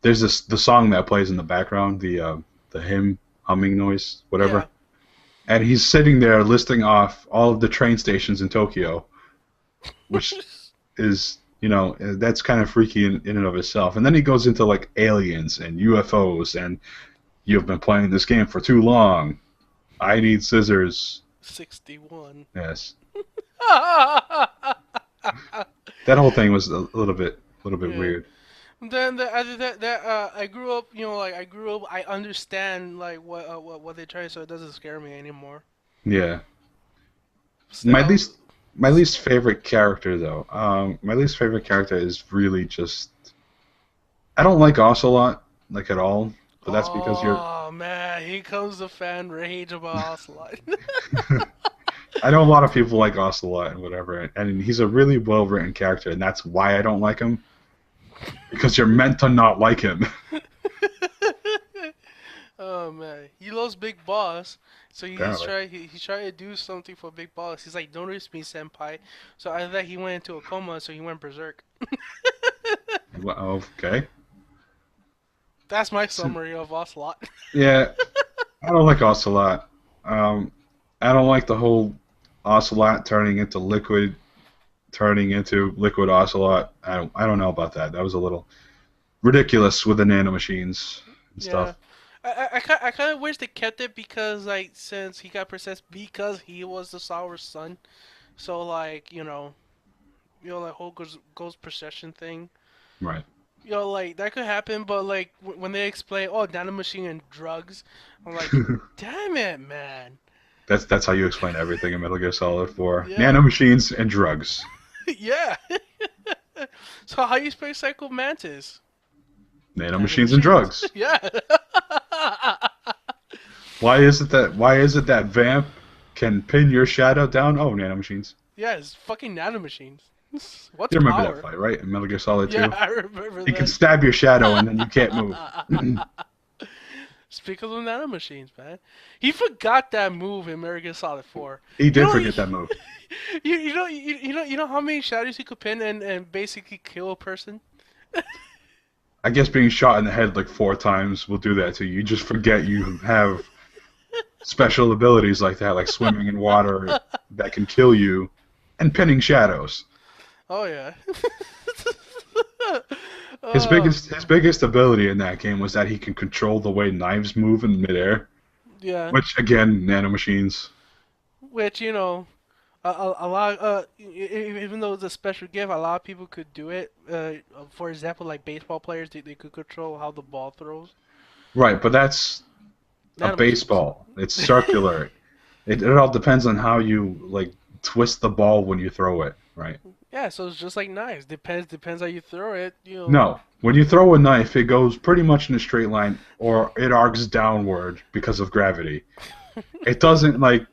there's the song that plays in the background, the hymn humming noise, Yeah. whatever, and he's sitting there listing off all of the train stations in Tokyo, which is that's kind of freaky in and of itself. And then he goes into like aliens and UFOs and you've been playing this game for too long. I need scissors. 61. Yes, that whole thing was a little bit Yeah. weird. Then after that I grew up, like I grew up. I understand like what they're trying, so it doesn't scare me anymore. Yeah, my Still, least my least favorite character though. My least favorite character is really just I don't like Ocelot like at all. But that's because you're oh man, here comes the fan rage about Ocelot. I know a lot of people like Ocelot and whatever, and he's a really well written character, and that's why I don't like him because you're meant to not like him. Oh man, he loves Big Boss, so Apparently. he's trying to do something for Big Boss. He's like, "Don't risk me, senpai." So after that, he went into a coma, so he went berserk. Well, okay. That's my summary of Ocelot. Yeah, I don't like Ocelot. Um, I don't like the whole Ocelot turning into liquid Ocelot. I don't know about that. That was a little ridiculous with the nanomachines and Yeah, stuff. I kind of wish they kept it because like since he got possessed because he was the Sour's son, so like like whole ghost possession thing. Right. Like that could happen, but like when they explain, oh, nanomachine and drugs, I'm like, damn it, man. That's how you explain everything in Metal Gear Solid 4. Yeah, Nanomachines and drugs. yeah. So how you explain Psycho Mantis? Nanomachines and Nanomachines. drugs. Yeah. Why is it that Vamp can pin your shadow down? Oh, nanomachines. Yeah, it's fucking nanomachines. What's You remember that power? fight, right? In Metal Gear Solid Yeah, 2? I remember He can that. stab your shadow and then you can't move. Speak of the nanomachines, man. He forgot that move in American Solid 4. He You did know, forget that move. you know how many shadows he could pin and basically kill a person? I guess being shot in the head like 4 times will do that to you. You just forget you have special abilities like that, like swimming in water that can kill you, and pinning shadows. Oh yeah. Oh His biggest ability in that game was that he can control the way knives move in midair. yeah. Which again, nanomachines. Which A lot, even though it's a special gift, a lot of people could do it. For example, like baseball players, they could control how the ball throws. Right, but that's a Nanomachines. baseball. It's circular. It all depends on how you like twist the ball when you throw it, right? Yeah, so it's just like knives. Depends how you throw it. No, when you throw a knife, it goes pretty much in a straight line, or it arcs downward because of gravity. It doesn't like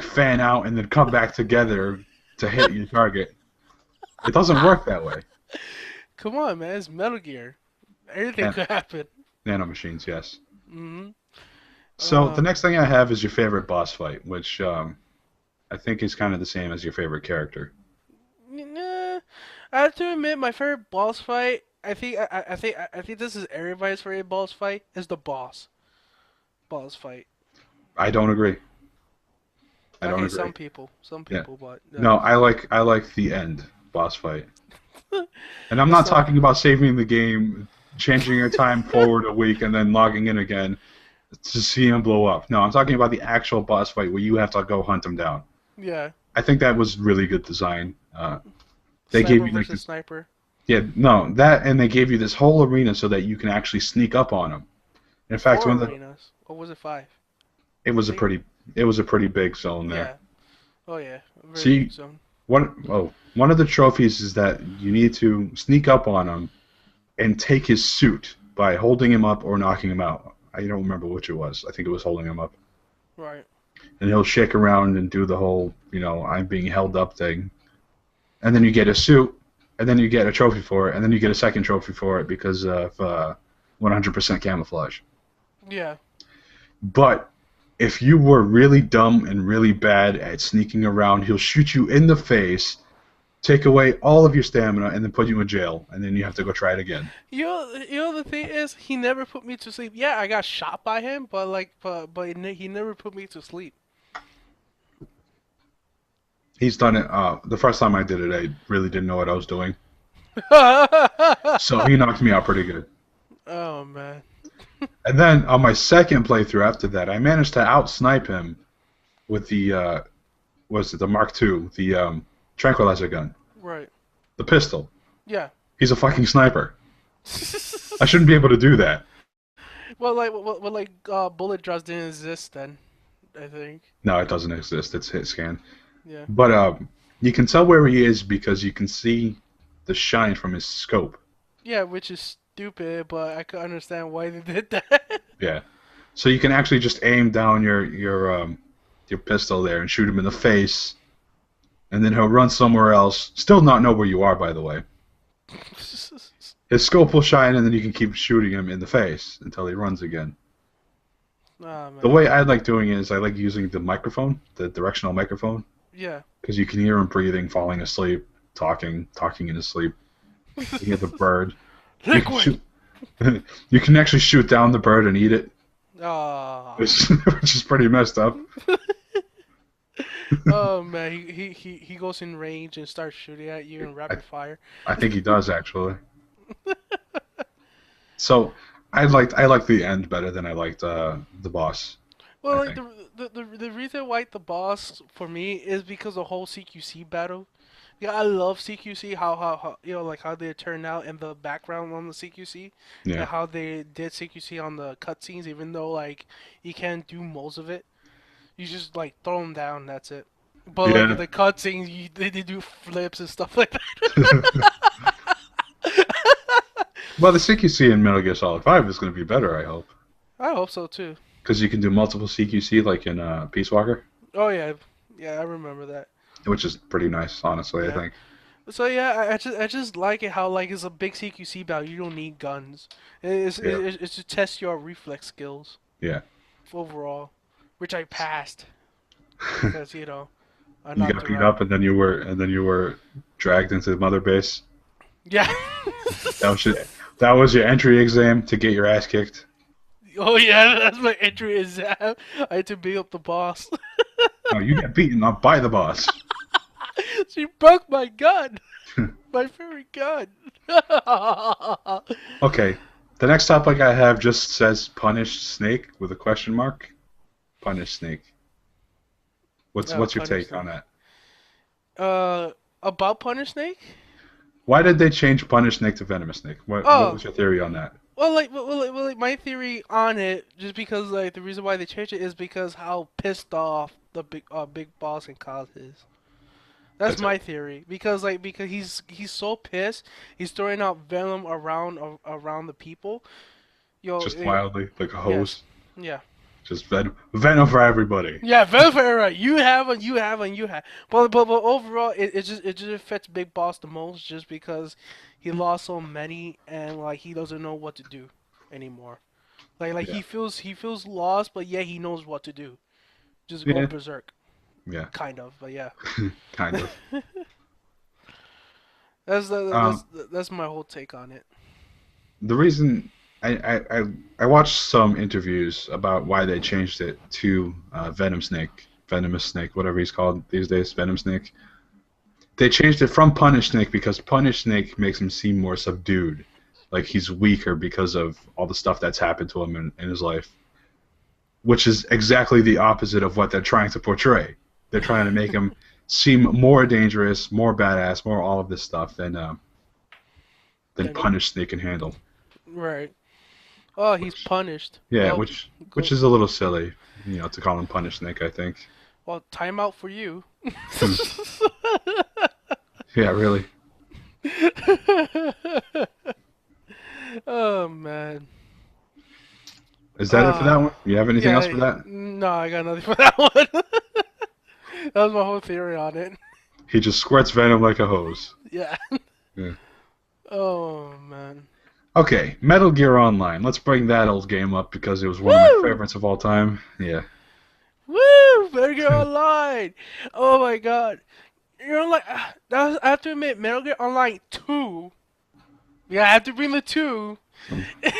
fan out and then come back together to hit your target. It doesn't work that way. Come on, man, it's Metal Gear. Anything And could happen. nanomachines, yes. hmm So the next thing I have is your favorite boss fight, which I think is kind of the same as your favorite character. Nah, I have to admit, my favorite boss fight. I think this is everybody's favorite boss fight. Is the boss fight. I don't agree. I don't Okay, agree. some Yeah. people, but No, I like the end boss fight. And I'm not it's not. talking about saving the game, changing your time forward a week, and then logging in again to see him blow up. No, I'm talking about the actual boss fight where you have to go hunt him down. Yeah, I think that was really good design. They gave sniper you like versus this, sniper. yeah, no, that, and they gave you this whole arena so that you can actually sneak up on him. In fact, Four one of the arenas. Or was it five? it I was a think. pretty it was a pretty big zone there. Yeah. Oh yeah. A very big See, zone. one of the trophies is that you need to sneak up on him and take his suit by holding him up or knocking him out. I don't remember which it was. I think it was holding him up. Right. And he'll shake around and do the whole, I'm being held up thing. And then you get a suit, and then you get a trophy for it, and then you get a second trophy for it because of 100% camouflage. Yeah. But if you were really dumb and really bad at sneaking around, he'll shoot you in the face, take away all of your stamina, and then put you in jail, and then you have to go try it again. You know the thing is, he never put me to sleep. Yeah, I got shot by him, but he never put me to sleep. He's done it. The first time I did it, I really didn't know what I was doing, so he knocked me out pretty good. Oh man. And then on my second playthrough after that, I managed to outsnipe him with the was it the Mark II, the tranquilizer gun, Right. the pistol. Yeah. He's a fucking sniper. I shouldn't be able to do that. bullet drops didn't exist then. I think. No, it doesn't exist. It's hit scan. Yeah. But you can tell where he is because you can see the shine from his scope. Yeah, which is stupid, but I could understand why they did that. Yeah. So you can actually just aim down your pistol there and shoot him in the face, and then he'll run somewhere else. Still not know where you are, by the way. His scope will shine, and then you can keep shooting him in the face until he runs again. Oh The man. way I like doing it is I like using the microphone, the directional microphone, Yeah. because you can hear him breathing, falling asleep, talking in his sleep. You hear the bird. You can Liquid. shoot. You can actually shoot down the bird and eat it, Ah. which is pretty messed up. Oh man, he goes in range and starts shooting at you in I, rapid fire. I think he does actually. So I liked the end better than I liked the boss. Well, I like think. the reason why the boss for me is because the whole CQC battle. Yeah, I love CQC. How like how they turned out and the background on the CQC Yeah. and how they did CQC on the cutscenes. Even though like you can't do most of it, you just like throw them down. That's it. But like in Yeah. the cutscenes, they do flips and stuff like that. Well, the CQC in Metal Gear Solid 5 is going to be better, I hope, I hope so too. because you can do multiple CQC like in Peace Walker, Oh yeah, yeah, I remember that. which is pretty nice, honestly. I Yeah. think. So yeah, I just like it how like it's a big CQC battle. You don't need guns. Yeah. It's to test your reflex skills Yeah. overall, which I passed because I You knocked got beat around. up, and then you were dragged into the mother base. Yeah. That was your, that was your entry exam to get your ass kicked. Oh yeah, that's my entry exam. I had to beat up the boss. No, you get beaten up by the boss. She broke my gun, my favorite gun. Okay, the next topic I have just says punish snake with a question mark. Punish snake. What's your Punish take on Snake. that? Uh, about Punish Snake? Why did they change Punish Snake to Venomous Snake? What Oh, was your theory on that? my theory on it, just because like the reason why they changed it is because how pissed off the big boss and Kaz is. That's That's it. my theory because he's so pissed, he's throwing out venom around the people. Just wildly like a Yes, hose. yeah. Just venom for everybody. Yeah, very right. You have one, you have. But overall, it just affects Big Boss the most, just because he lost so many and like he doesn't know what to do anymore. Like Yeah. he feels lost, but yeah, he knows what to do. Just go Yeah. berserk, Yeah. kind of. But yeah, Kind of. that's the, Um, that's my whole take on it. the reason I watched some interviews about why they changed it to Venom Snake, Venomous Snake, whatever he's called these days, Venom Snake. They changed it from Punish Snake because Punish Snake makes him seem more subdued, like he's weaker because of all the stuff that's happened to him in his life, which is exactly the opposite of what they're trying to portray. They're trying to make him seem more dangerous, more badass, more all of this stuff than Then Punish Snake can handle. right. Oh, he's Which punished. Yeah, Well, which go. is a little silly, to call him Punish Snake. I think. Well, timeout for you. Hmm. Yeah, really. Oh man. Is that it for that Uh one? You have anything else yeah, for that? no, I got nothing for that one. That was my whole theory on it. He just squirts venom like a hose. Yeah. Yeah. Oh man. Okay, Metal Gear Online. Let's bring that old game up because it was one of my Woo! favorites of all time. Yeah. Woo! Metal Gear Online. Oh my god. Like that was, I have to admit, Metal Gear Online 2. Yeah, I have to bring the 2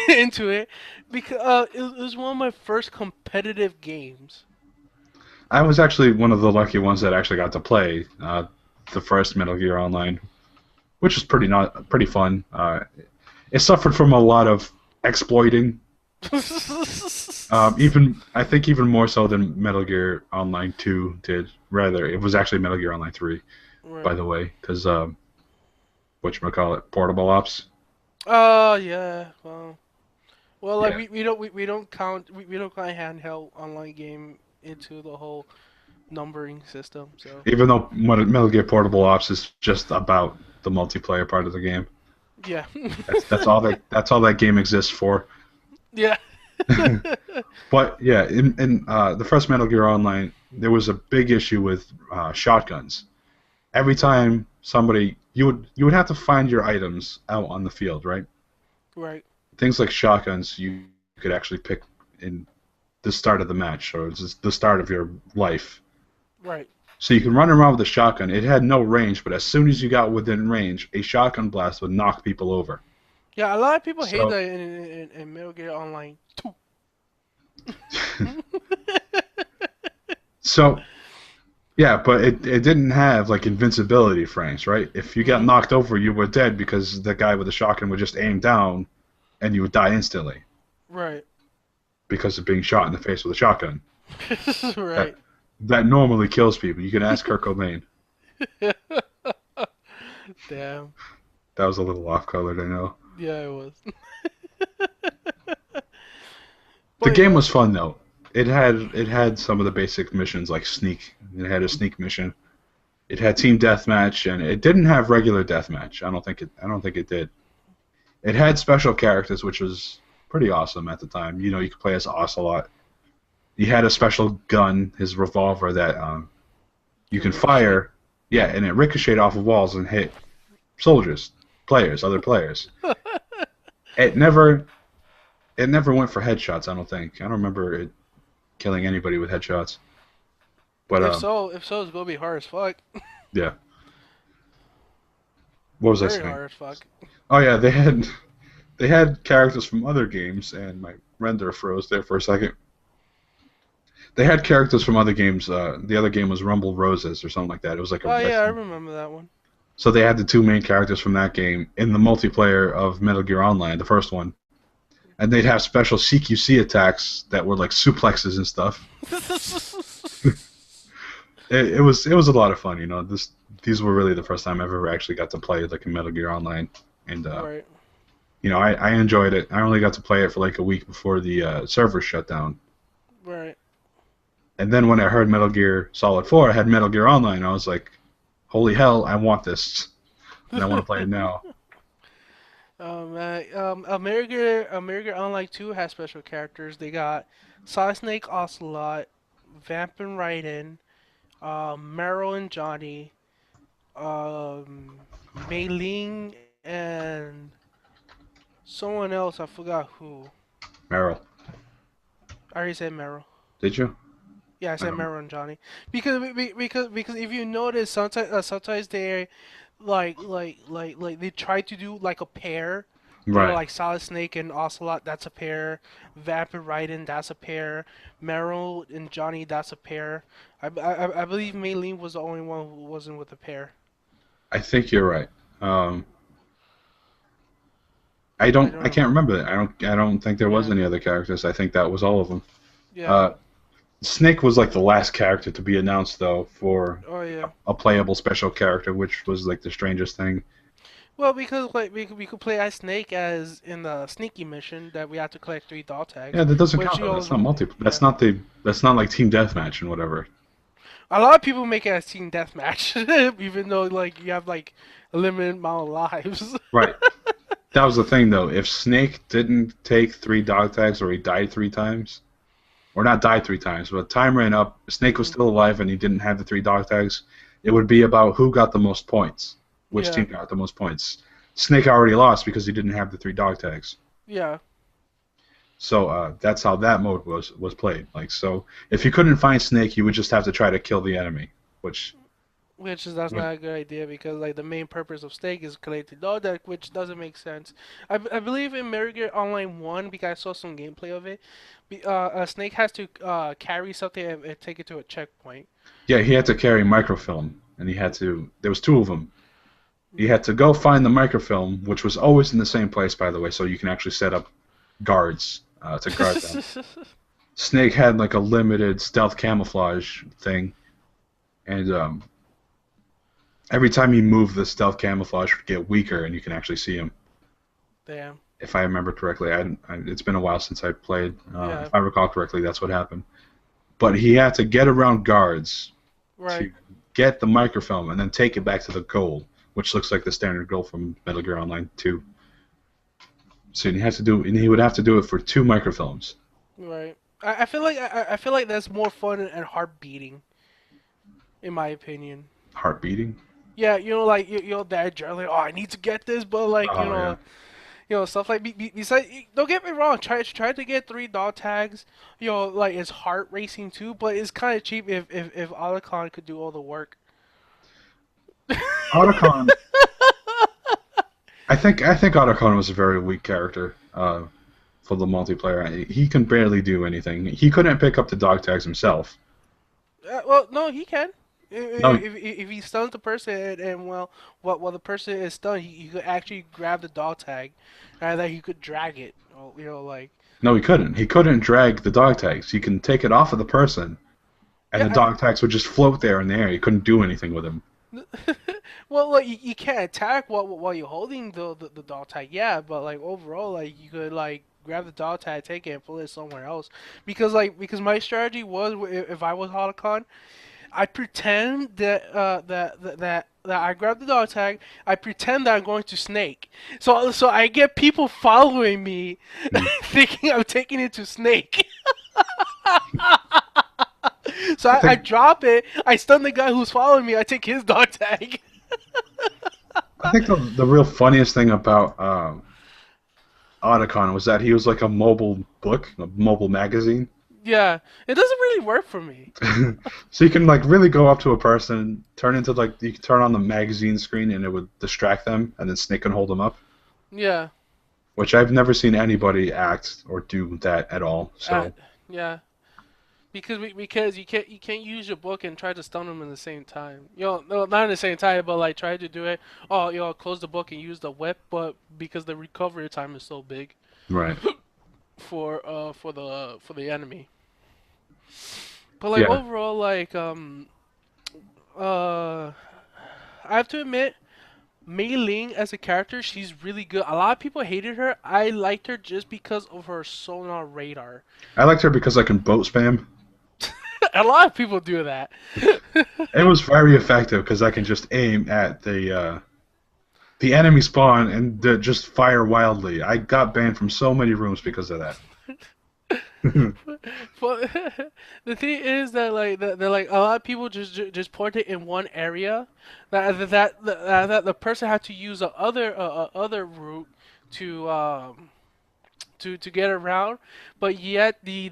into it because it was one of my first competitive games. I was actually one of the lucky ones that actually got to play the first Metal Gear Online, which was pretty fun. It suffered from a lot of exploiting. Even I think even more so than Metal Gear Online 2 did. Rather, it was actually Metal Gear Online 3, by Right. the way, because whatchamacallit, Portable Ops. Oh yeah. Well, like Yeah. we don't count we don't count handheld online game into the whole numbering system. So Even though Metal Gear Portable Ops is just about the multiplayer part of the game. yeah. That's all that game exists for. Yeah. But yeah, in the first Metal Gear Online, there was a big issue with shotguns. Every time somebody you would have to find your items out on the field, right? Right. Things like shotguns you could actually pick in the start of the match or just the start of your life. Right. So you can run around with a shotgun. It had no range, but as soon as you got within range, a shotgun blast would knock people over. Yeah, a lot of people hate So that in Metal Gear Online 2. so yeah, but it didn't have like invincibility frames, right? If you got Mhm. knocked over, you were dead because the guy with the shotgun would just aim down and you would die instantly Right. because of being shot in the face with a shotgun. That Right. that normally kills people. You can ask Kurt Cobain. Damn. That was a little off colored, I know. Yeah, it was. The But game yeah. was fun though. It had some of the basic missions like sneak. It had a sneak mission. It had team deathmatch, and it didn't have regular deathmatch. I don't think it did. It had special characters, which was pretty awesome at the time. You could play as Ocelot. He had a special gun, his revolver that you Can can ricochet. fire. Yeah, and it ricocheted off of walls and hit soldiers, players, other players. It never it never went for headshots. I don't think. I don't remember it killing anybody with headshots. But If so, it's gonna be hard as fuck. yeah. What was I Very saying? hard as fuck. Oh yeah, they had characters from other games, and my render froze there for a second. They had characters from other games. The other game was Rumble Roses or something like that. It was like a Oh yeah, I wrestling. remember that one. So they had the two main characters from that game in the multiplayer of Metal Gear Online, the first one, and they'd have special CQC attacks that were like suplexes and stuff. it was a lot of fun. These were really the first time I've ever actually got to play like a Metal Gear Online, and Right, I enjoyed it. I only got to play it for like a week before the server shut down, right. and then when I heard Metal Gear Solid 4 had Metal Gear Online, I was like, holy hell, I want this, and I want to play it now. America Online 2 has special characters. They got Solid Snake Ocelot, Vamp and Raiden, Meryl and Johnny, Mei Ling and someone else. I forgot who. Meryl, I already said Meryl. did you? Yeah, I I said don't. Meryl and Johnny because if you notice, sometimes they they try to do like a pair. Right. Like Solid Snake and Ocelot, that's a pair. Vamp and Raiden, that's a pair. Meryl and Johnny, that's a pair. I believe Mei Ling was the only one who wasn't with a pair. I think you're right. Um, I I don't know. can't remember that. I don't think there was Yeah, any other characters. I think that was all of them. yeah. Uh, Snake was like the last character to be announced though for Oh yeah. a playable special character, which was like the strangest thing. Well, because like we could play as Snake as in the sneaky mission that we had to collect 3 doll Yeah, tags, that doesn't which count you though. know, That's not multi. yeah. That's not like team deathmatch and whatever. A lot of people make it as team deathmatch, even though like you have like a limited amount of lives. Right. That was the thing though. If Snake didn't take 3 dog tags or he died 3 times, or not died 3 times, but time ran up, Snake was Mhm. still alive and he didn't have the 3 dog tags, it would be about who got the most points, which Yeah, team got the most points. Snake already lost because he didn't have the 3 dog tags. yeah. So that's how that mode was played. Like so, if you couldn't find Snake, you would just have to try to kill the enemy, which Which is that's would not a good idea because like the main purpose of Stake is collecting dog tag, which doesn't make sense. I believe in Mirror Online 1 because I saw some gameplay of it. Snake has to carry something and take it to a checkpoint. yeah, he had to carry microfilm, and he had to. There was 2 of them. He had to go find the microfilm, which was always in the same place, by the way, so you can actually set up guards to guard them. Snake had like a limited stealth camouflage thing, and every time he moved, the stealth camouflage would get weaker, and you can actually see him. Damn. If I remember correctly, it's been a while since I played. Yeah. If I recall correctly, that's what happened. But he had to get around guards Right. to get the microfilm and then take it back to the goal, which looks like the standard goal from Metal Gear Online 2. So he would have to do it for 2 microfilms. Right. I feel like I feel like that's more fun and heart beating, in my opinion. Heart beating. Yeah, like that adrenaline. Oh, I need to get this, but like Oh yeah. stuff like besides. Don't get me wrong. Try to get 3 dog tags. Like it's heart racing too, but it's kind of cheap if Otacon could do all the work. Otacon. I think Otacon was a very weak character for the multiplayer. He can barely do anything. He couldn't pick up the dog tags himself. Well, no, he can. No, If he stuns the person and well, while the person is stunned, he could actually grab the dog tag, and then he could drag it. Like no, he couldn't. He couldn't drag the dog tags. You can take it off of the person, and yeah, the dog tags would just float there in the air. You couldn't do anything with him. well, like you can't attack while you're holding the dog tag, yeah, but like overall, like you could like grab the dog tag, take it, and pull it somewhere else. Because my strategy was if I was Holocron, I pretend that I grab the dog tag. I pretend that I'm going to Snake. So I get people following me, Mm. thinking I'm taking it to Snake. So I I think drop it. I stun the guy who's following me. I take his dog tag. I think the real funniest thing about Otacon was that he was like a mobile book, a mobile magazine. Yeah, it doesn't really work for me. So you can like really go up to a person, turn into like you can turn on the magazine screen and it would distract them, and then Snake can hold them up. Yeah, Which I've never seen anybody act or do that at all. uh, So yeah. Because you can't use your book and try to stun them in the same time. No, not in the same time, but like try to do it. Oh, close the book and use the whip, but because the recovery time is so big right, for the enemy. But like yeah, overall, like Uh, I have to admit, Mei Ling as a character, she's really good. A lot of people hated her. I liked her just because of her sonar radar. I liked her because I can boat spam. A lot of people do that. It was very effective because I can just aim at the enemy spawn and just fire wildly. I got banned from so many rooms because of that. But the thing is that that like a lot of people just point it in one area. That the person had to use a other route to to get around, but yet the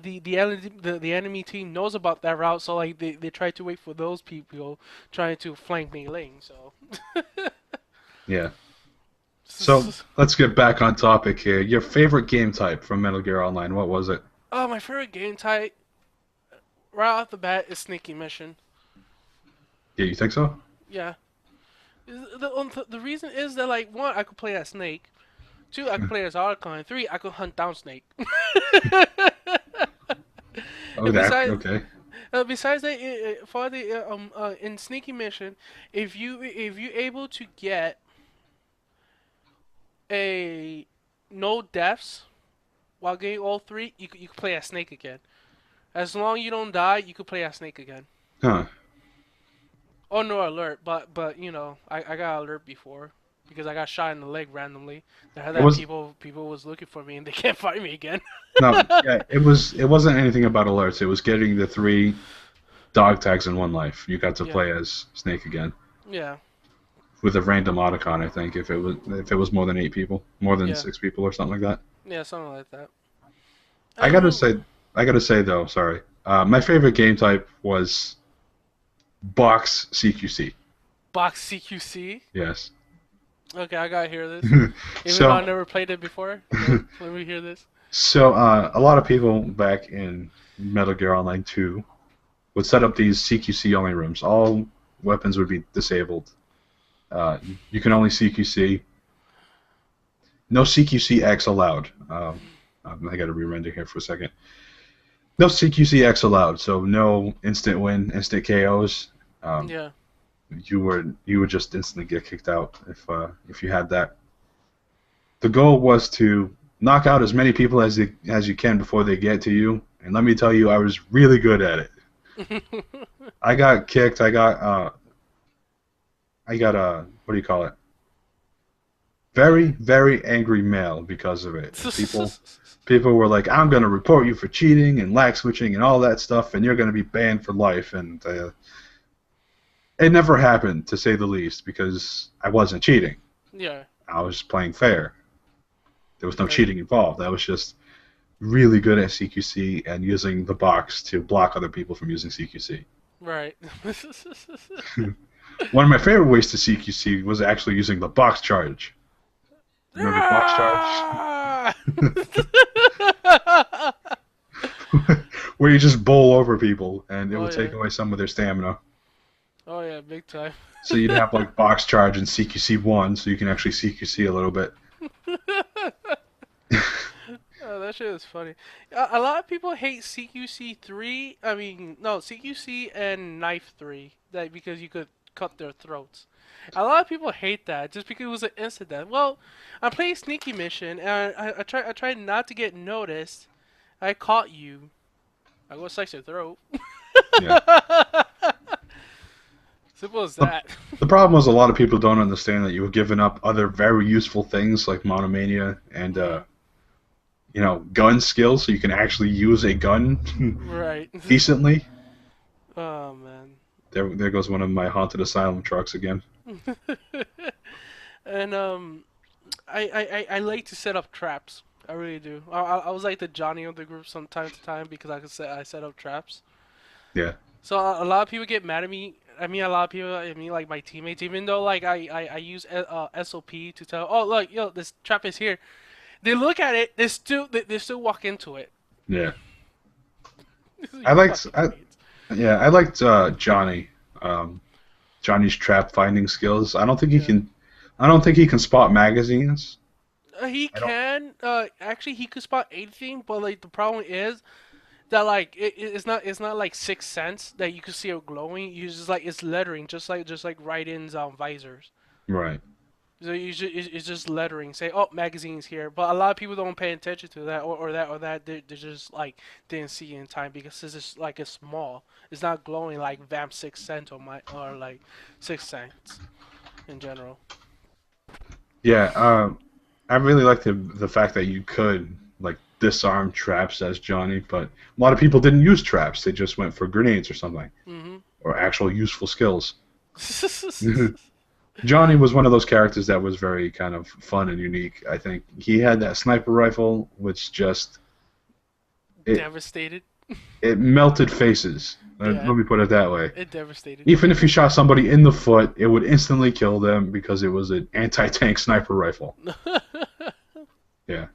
enemy team knows about that route, so like they try to wait for those people trying to flank Mei Ling. So Yeah. So let's get back on topic here. Your favorite game type from Metal Gear Online, what was it? oh, my favorite game type right off the bat is sneaky mission. Yeah, you think so? Yeah. The reason is that like one, I could play as Snake. Two, I could play as Archon. Three, I could hunt down Snake. Oh, and that besides, okay. besides that, for the in sneaky mission, if you able to get a no deaths while getting all three, you could play as Snake again. As long as you don't die, you could play as Snake again. Huh. Oh no alert, but I got alert before because I got shot in the leg randomly. They had It that was people was looking for me and they can't find me again. no, yeah, it wasn't anything about alerts. It was getting the three dog tags in one life. You got to Yeah, play as Snake again yeah, with a random autocon. I think if it was more than 8 people, more than yeah, 6 people or something like that. yeah, something like that. I gotta Um, say, I gotta say though, sorry. My favorite game type was box CQC. box CQC. Yes. Okay, I gotta hear this. Even though I So, never played it before, let me hear this. a lot of people back in Metal Gear Online 2 would set up these CQC only rooms. All weapons would be disabled. Uh, you can only CQC. No CQCX allowed. I got to re-render here for a second. No CQCX allowed. So no instant win, instant KOs. Um, Yeah, you would just instantly get kicked out if you had that. The goal was to knock out as many people as you can before they get to you. And let me tell you, I was really good at it. I got kicked. I got what do you call it? Very, very angry mail because of it. And people were like, "I'm gonna report you for cheating and lag switching and all that stuff, and you're gonna be banned for life." And it never happened, to say the least, because I wasn't cheating. yeah, I was playing fair. There was no right, cheating involved. I was just really good at CQC and using the box to block other people from using CQC. right. One of my favorite ways to CQC was actually using the box charge. Remember box charge? Ah! Where you just bowl over people and it Oh would take yeah, away some of their stamina. oh yeah, big time. So you'd have like box charge and CQC 1, so you can actually CQC a little bit. Oh, that shit is funny. A lot of people hate CQC 3. I mean, no, CQC and Knife 3. That because you could cut their throats. A lot of people hate that just because it was an incident. Well, I played Sneaky Mission and I tried not to get noticed. I caught you. I go slice your throat. Yeah. Simple as The, that. the problem is a lot of people don't understand that you were giving up other very useful things like monomania and Mhm. gun skills, so you can actually use a gun Right. decently. Oh man. There goes one of my haunted asylum trucks again. And I like to set up traps. I really do. I was like the Johnny of the group from time to time because I set up traps. Yeah. So a lot of people get mad at me. I mean, a lot of people. I mean, like my teammates. Even though like I use SOP to tell. Oh look, yo, this trap is here. They look at it. They still walk into it. Yeah. I You liked fucking I, idiots. yeah, I liked Johnny. Um, Johnny's trap finding skills. Yeah. I don't think he can spot magazines. He I don't. can. Actually, he could spot anything, but like the problem is that like it's not like Sixth Sense that you can see it glowing. You just like it's lettering, just like Raiden's visors. Right. So it's just lettering, say, oh, magazine's here. But a lot of people don't pay attention to that, or that. They just like didn't see it in time because it's just like it's small. It's not glowing like Vamp Sixth Sense or like Sixth Sense in general. Yeah. I really like the fact that you could like disarm traps as Johnny, but a lot of people didn't use traps. They just went for grenades or something, Mhm. or actual useful skills. Johnny was one of those characters that was very kind of fun and unique. I think he had that sniper rifle, which just it Devastated. it melted faces. Yeah, Let me put it that way. it devastated. Even if you shot somebody in the foot, it would instantly kill them because it was an anti-tank sniper rifle. Yeah.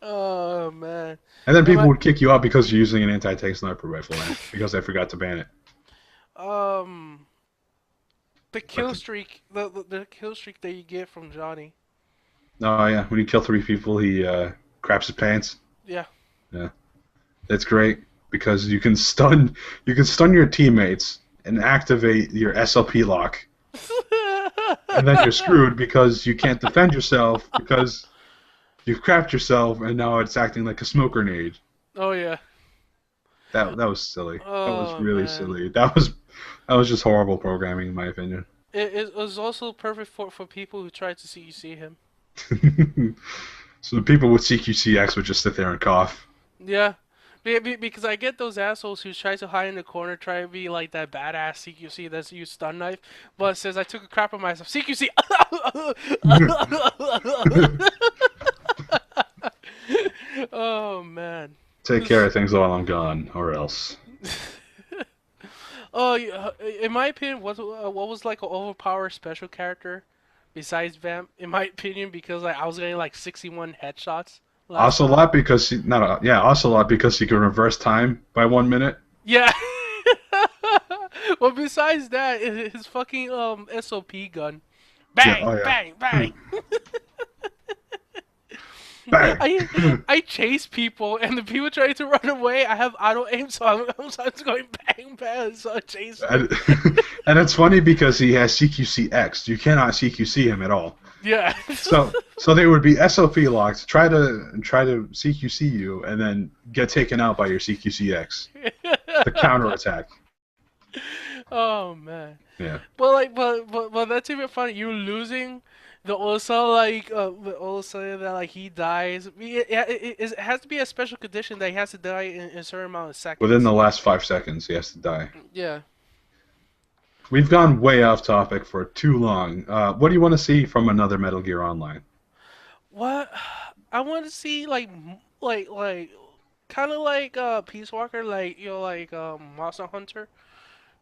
Oh man. And then Am people I would kick you out because you're using an anti-tank sniper rifle, man, because I forgot to ban it. um the But kill streak the kill streak that you get from Johnny. oh yeah, when you kill three people, he craps his pants. Yeah. Yeah, that's great because you can stun your teammates and activate your SLP lock, and then you're screwed because you can't defend yourself because you've crapped yourself, and now it's acting like a smoke grenade. Oh yeah. That was silly. That was Oh really man. silly. That was just horrible programming, in my opinion. It was also perfect for people who try to see him. So the people with CQCX would just sit there and cough. Yeah. Because I get those assholes who try to hide in the corner, try to be like that badass CQC that's use stun knife, but says I took a crap on myself. CQC. Oh man. Take care of things while I'm gone, or else. Oh, in my opinion, what was like an overpowered special character besides Vamp? In my opinion, because like I was getting like 61 headshots last time. Ocelot because he, not a, yeah, Ocelot because he can reverse time by 1 minute. Yeah. Well, besides that, his fucking SOP gun, Yeah, bang, oh yeah. bang, bang. Bang. I chase people, and the people trying to run away. I have auto aim, so I'm just going bang, bang, so I chase them. and, and it's funny because he has CQCX. You cannot CQC him at all. Yeah. So they would be SOP locked, try to CQC you, and then get taken out by your CQCX. The counterattack. Oh man. Yeah. But like, but that's even funny. You're losing. The also like, also that like he dies. It has to be a special condition that he has to die in a certain amount of Within seconds. the last 5 seconds, he has to die. Yeah. We've gone way off topic for too long. What do you want to see from another Metal Gear Online? What? I want to see like kind of like Peace Walker, like like Monster Hunter.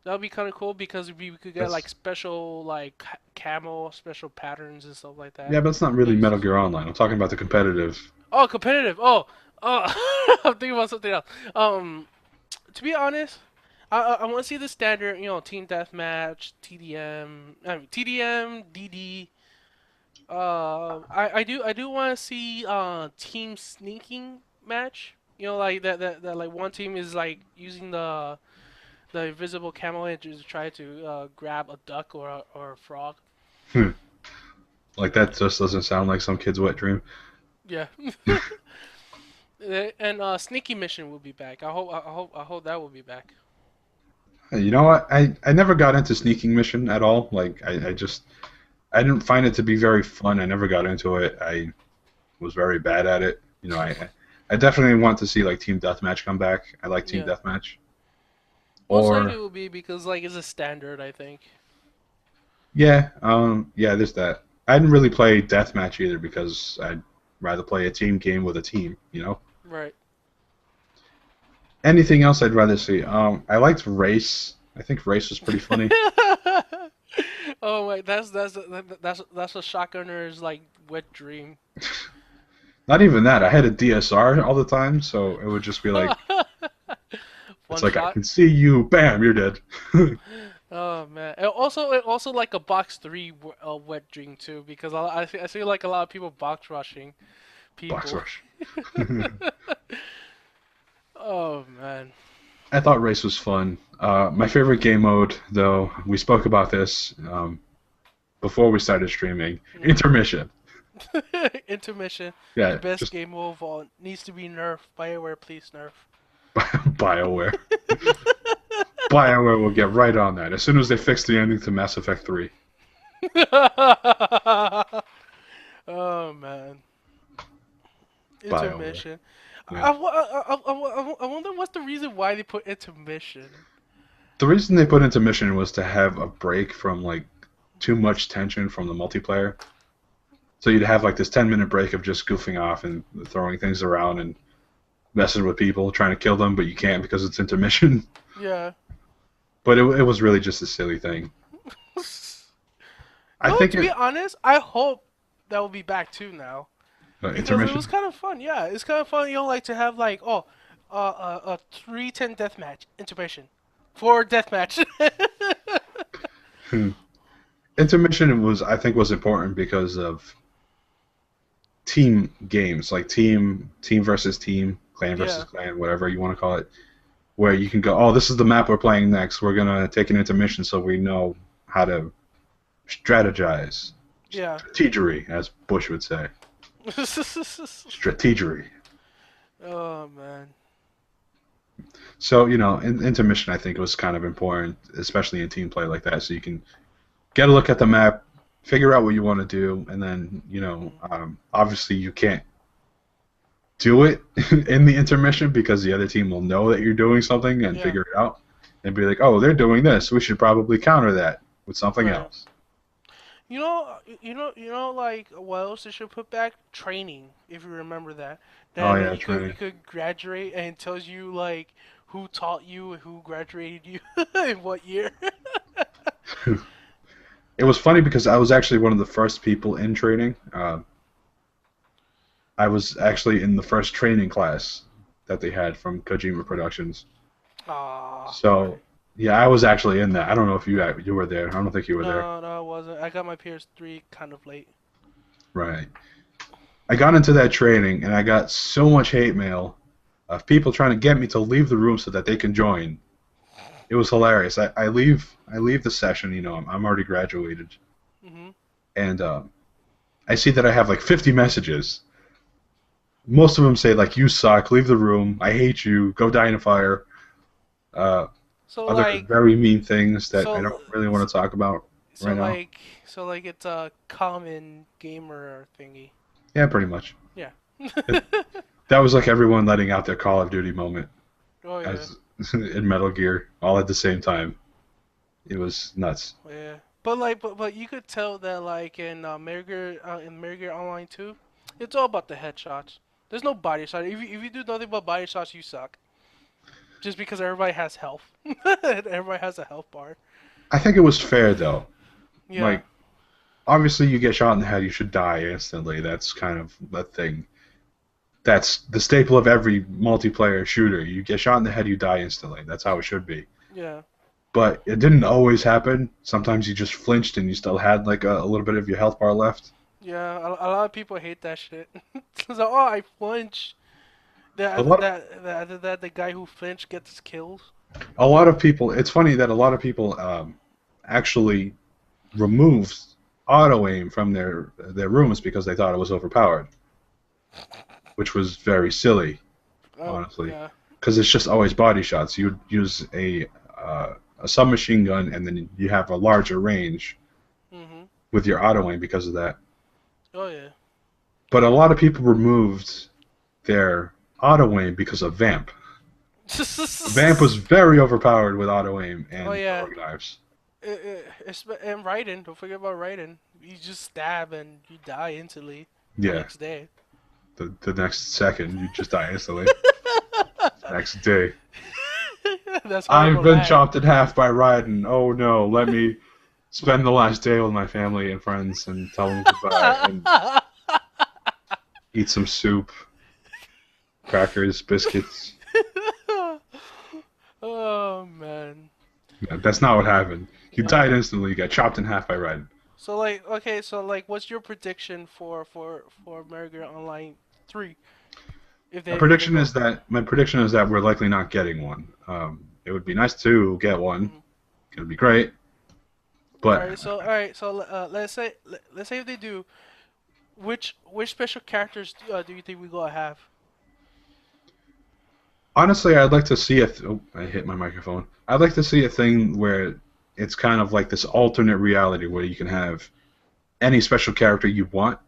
That would be kind of cool because we could get like That's special like camo, special patterns and stuff like Yeah, that. but it's not really Metal Places. Gear Online. I'm talking about the competitive. Oh, competitive. Oh, I'm thinking about something else. To be honest, I want to see the standard, team deathmatch, TDM, TDM, DD. I do want to see team sneaking match. Like that like one team is like using the invisible camo and just try to grab a duck or a frog. Like that just doesn't sound like some kid's wet dream. Yeah. And sneaky mission will be back. I hope that will be back. You know what? I never got into sneaking mission at all. Like I didn't find it to be very fun. I never got into it. I was very bad at it. I definitely want to see like team deathmatch come back. I like team Yeah. deathmatch. Most likely it Or will be because like it's a standard, I think. yeah, there's that. I didn't really play deathmatch either because I'd rather play a team game with a team. Right. Anything else I'd rather see? I liked Race. I think Race was pretty funny. Oh my, that's a shotgunner's like wet dream. Not even that. I had a DSR all the time, so it would just be like, it's One like I shot. can see you, bam, you're dead. Oh man. It also like a box three wet dream too because I feel like a lot of people box rushing Box people. rush. Oh man. I thought race was fun. My favorite game mode, though, we spoke about this before we started streaming. Mm. Intermission. Intermission, the Yeah, best just game of all, needs to be nerfed. BioWare, please nerf. BioWare. BioWare will get right on that as soon as they fix the ending to Mass Effect 3. Oh man, BioWare. intermission. Yeah. I wonder what's the reason why they put intermission. The reason they put intermission was to have a break from like too much tension from the multiplayer. So you'd have like this 10-minute break of just goofing off and throwing things around and messing with people, trying to kill them, but you can't because it's intermission. Yeah. But it was really just a silly thing. I No, think to be it honest, I hope that will be back too now because it was intermission. kind of fun. Yeah, it's kind of fun. You know, like to have like a 3-10 deathmatch intermission, 4 deathmatch. Hmm. Intermission was I think was important because of team games like team versus team, clan versus Yeah, clan, whatever you want to call it, where you can go, oh, this is the map we're playing next. We're gonna take an intermission so we know how to strategize. yeah. Strategery, as Bush would say. Strategery. Oh man. So, intermission I think was kind of important, especially in team play like that, so you can get a look at the map, figure out what you want to do, and then, obviously you can't do it in the intermission because the other team will know that you're doing something and Yeah. figure it out and be like, oh, they're doing this. We should probably counter that with something Right. else. Like what else they should put back? Training, if you remember that. Oh, Then yeah, you training. could graduate and it tells you like who taught you, who graduated you, in what year. It was funny because I was actually one of the first people in training. I was actually in the first training class that they had from Kojima Productions. Ah, So, right. yeah, I was actually in that. I don't know if you were there. I don't think you were there. No, no, it wasn't. I got my PS3 kind of late. Right. I got into that training and I got so much hate mail of people trying to get me to leave the room so that they can join. It was hilarious. I leave the session. I'm already graduated, Mhm. and I see that I have like 50 messages. Most of them say like "You suck," "Leave the room," "I hate you," "Go die in a fire." Uh, So Other like, very mean things that I so, don't really want to talk about so right now. like, so like, it's a common gamer thingy. Yeah, pretty much. Yeah. It, that was like everyone letting out their Call of Duty moment Oh yeah. as in Metal Gear, all at the same time. It was nuts. Yeah, but like, but you could tell that like in Metal Gear Online 2, it's all about the headshots. There's no body shot. If you do nothing but body shots, you suck. Just because everybody has health, everybody has a health bar. I think it was fair though. Yeah, Like obviously you get shot in the head, you should die instantly. That's kind of the thing. That's the staple of every multiplayer shooter. You get shot in the head, you die instantly. That's how it should be. yeah, But it didn't always happen. Sometimes you just flinched and you still had like a little bit of your health bar left. yeah. A lot of people hate that shit. So, oh, I flinch. A lot, That the guy who flinched gets kills. a lot of people. It's funny that a lot of people actually removed auto aim from their rooms because they thought it was overpowered, which was very silly, Oh honestly. yeah. Because it's just always body shots. You would use a submachine gun, and then you have a larger range Mhm. with your auto aim because of that. Oh yeah. But a lot of people removed their auto aim because of Vamp. Vamp was very overpowered with auto aim Oh and yeah. throwing knives. And Raiden, don't forget about Raiden. You just stab and you die instantly the Yeah, next day. the next second you just die instantly. Next day, That's I've horrible been lag. chopped in half by Raiden. Oh no, let me spend the last day with my family and friends and tell them goodbye and eat some soup, crackers, biscuits. Oh man. No, that's not what happened. You Yeah. died instantly. You got chopped in half by Raiden. So like, okay, so like, what's your prediction for Metal Gear Online 3? If they go. My prediction is that we're likely not getting one. It would be nice to get one. Mhm. It would be great, but All right. So let's say if they do, which special characters do you think we gonna have? honestly, I'd like to see a. Oh, I hit my microphone. I'd like to see a thing where it's kind of like this alternate reality where you can have any special character you want.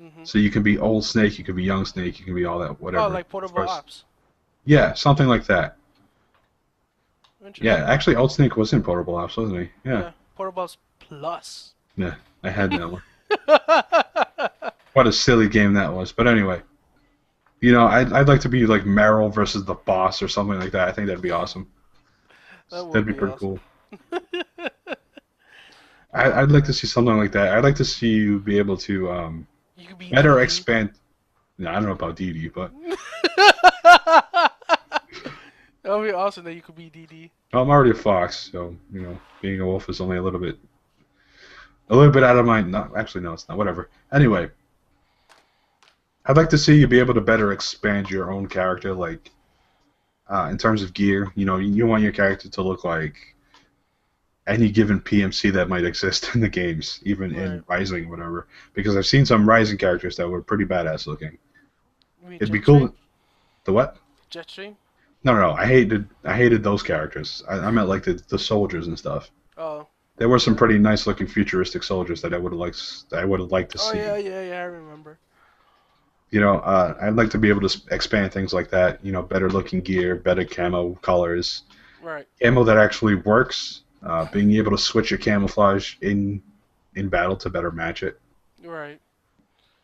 Hmm. So you can be old Snake, you can be young Snake, you can be all that, Oh, whatever. like Of portable course, ops. yeah, something like that. Yeah, Interesting. actually, old Snake was in Portable Ops, wasn't he? Yeah, Yeah, portable ops plus. yeah, I had that one. What a silly game that was. But anyway, I'd like to be like Meryl versus the boss or something like that. I think that'd be awesome. That That'd would be be pretty awesome. cool. I'd like to see something like that. I'd like to see you be able to You could be better DD. expand. No, I don't know about Dee Dee, but That would be awesome that you could be DD. I'm already a fox, so being a wolf is only a little bit out of my. Not actually, no, it's not. Whatever. Anyway, I'd like to see you be able to better expand your own character, like in terms of gear. You want your character to look like any given PMC that might exist in the games, even Right. in Rising, whatever. Because I've seen some Rising characters that were pretty badass looking. You mean It'd be Jetstream? cool. The what? Jetstream? No, no, no. I hated those characters. I meant like the soldiers and stuff. Oh. There were some pretty nice looking futuristic soldiers that I would have liked to Oh yeah, see. yeah, yeah. I remember. I'd like to be able to expand things like that. Better looking gear, better camo colors, Right. camo that actually works. Being able to switch your camouflage in battle to better match it, Right.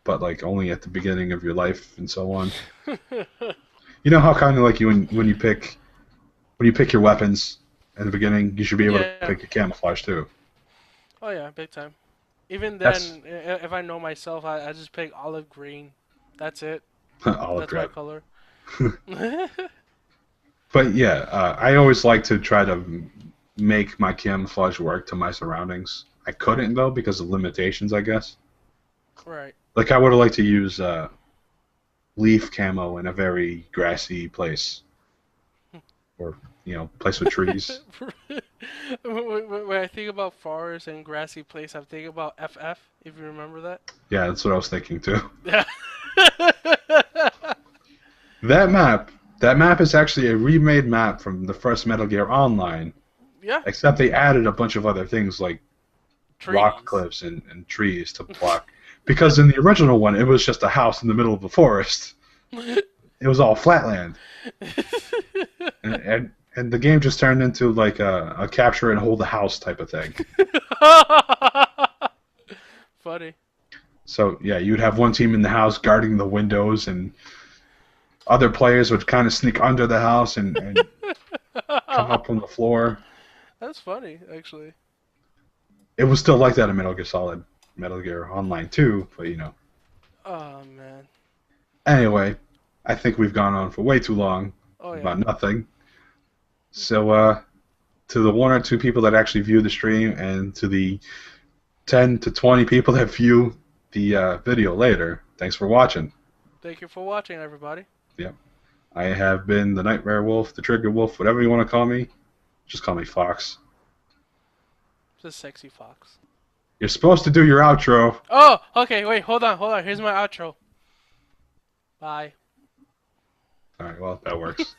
but like only at the beginning of your life and so on. You know how kind of like when you pick your weapons in the beginning, you should be able to Yeah. pick your camouflage too. Oh yeah, big time. Even That's then, if I know myself, I just pick olive green. That's it. olive That's my grab. color. But yeah, I always like to try to make my camouflage work to my surroundings. I couldn't though because of limitations, I guess. Right. Like I would have liked to use leaf camo in a very grassy place, or place with trees. When I think about forest and grassy place, I'm thinking about FF. If you remember that. Yeah, that's what I was thinking too. Yeah. That map, that map is actually a remade map from the first Metal Gear Online, Yeah. except they added a bunch of other things like rock Trees. cliffs and trees to block. Because in the original one, it was just a house in the middle of the forest. It was all flatland, and the game just turned into like a capture and hold the house type of thing. Funny. So yeah, you'd have one team in the house guarding the windows, and other players would kind of sneak under the house and come up from the floor. That's funny, actually. It was still like that in Metal Gear Solid, Metal Gear Online 2, but Oh man. Anyway, I think we've gone on for way too long Oh yeah. about nothing. So, to the one or two people that actually view the stream, and to the 10 to 20 people that view the video later, thanks for watching. Thank you for watching, everybody. Yep. I have been the Nightmare Wolf, the Trigger Wolf, whatever you want to call me. Just call me Fox. The sexy fox. You're supposed to do your outro. Oh, okay. Wait, hold on. Here's my outro. Bye. All right, well, that works.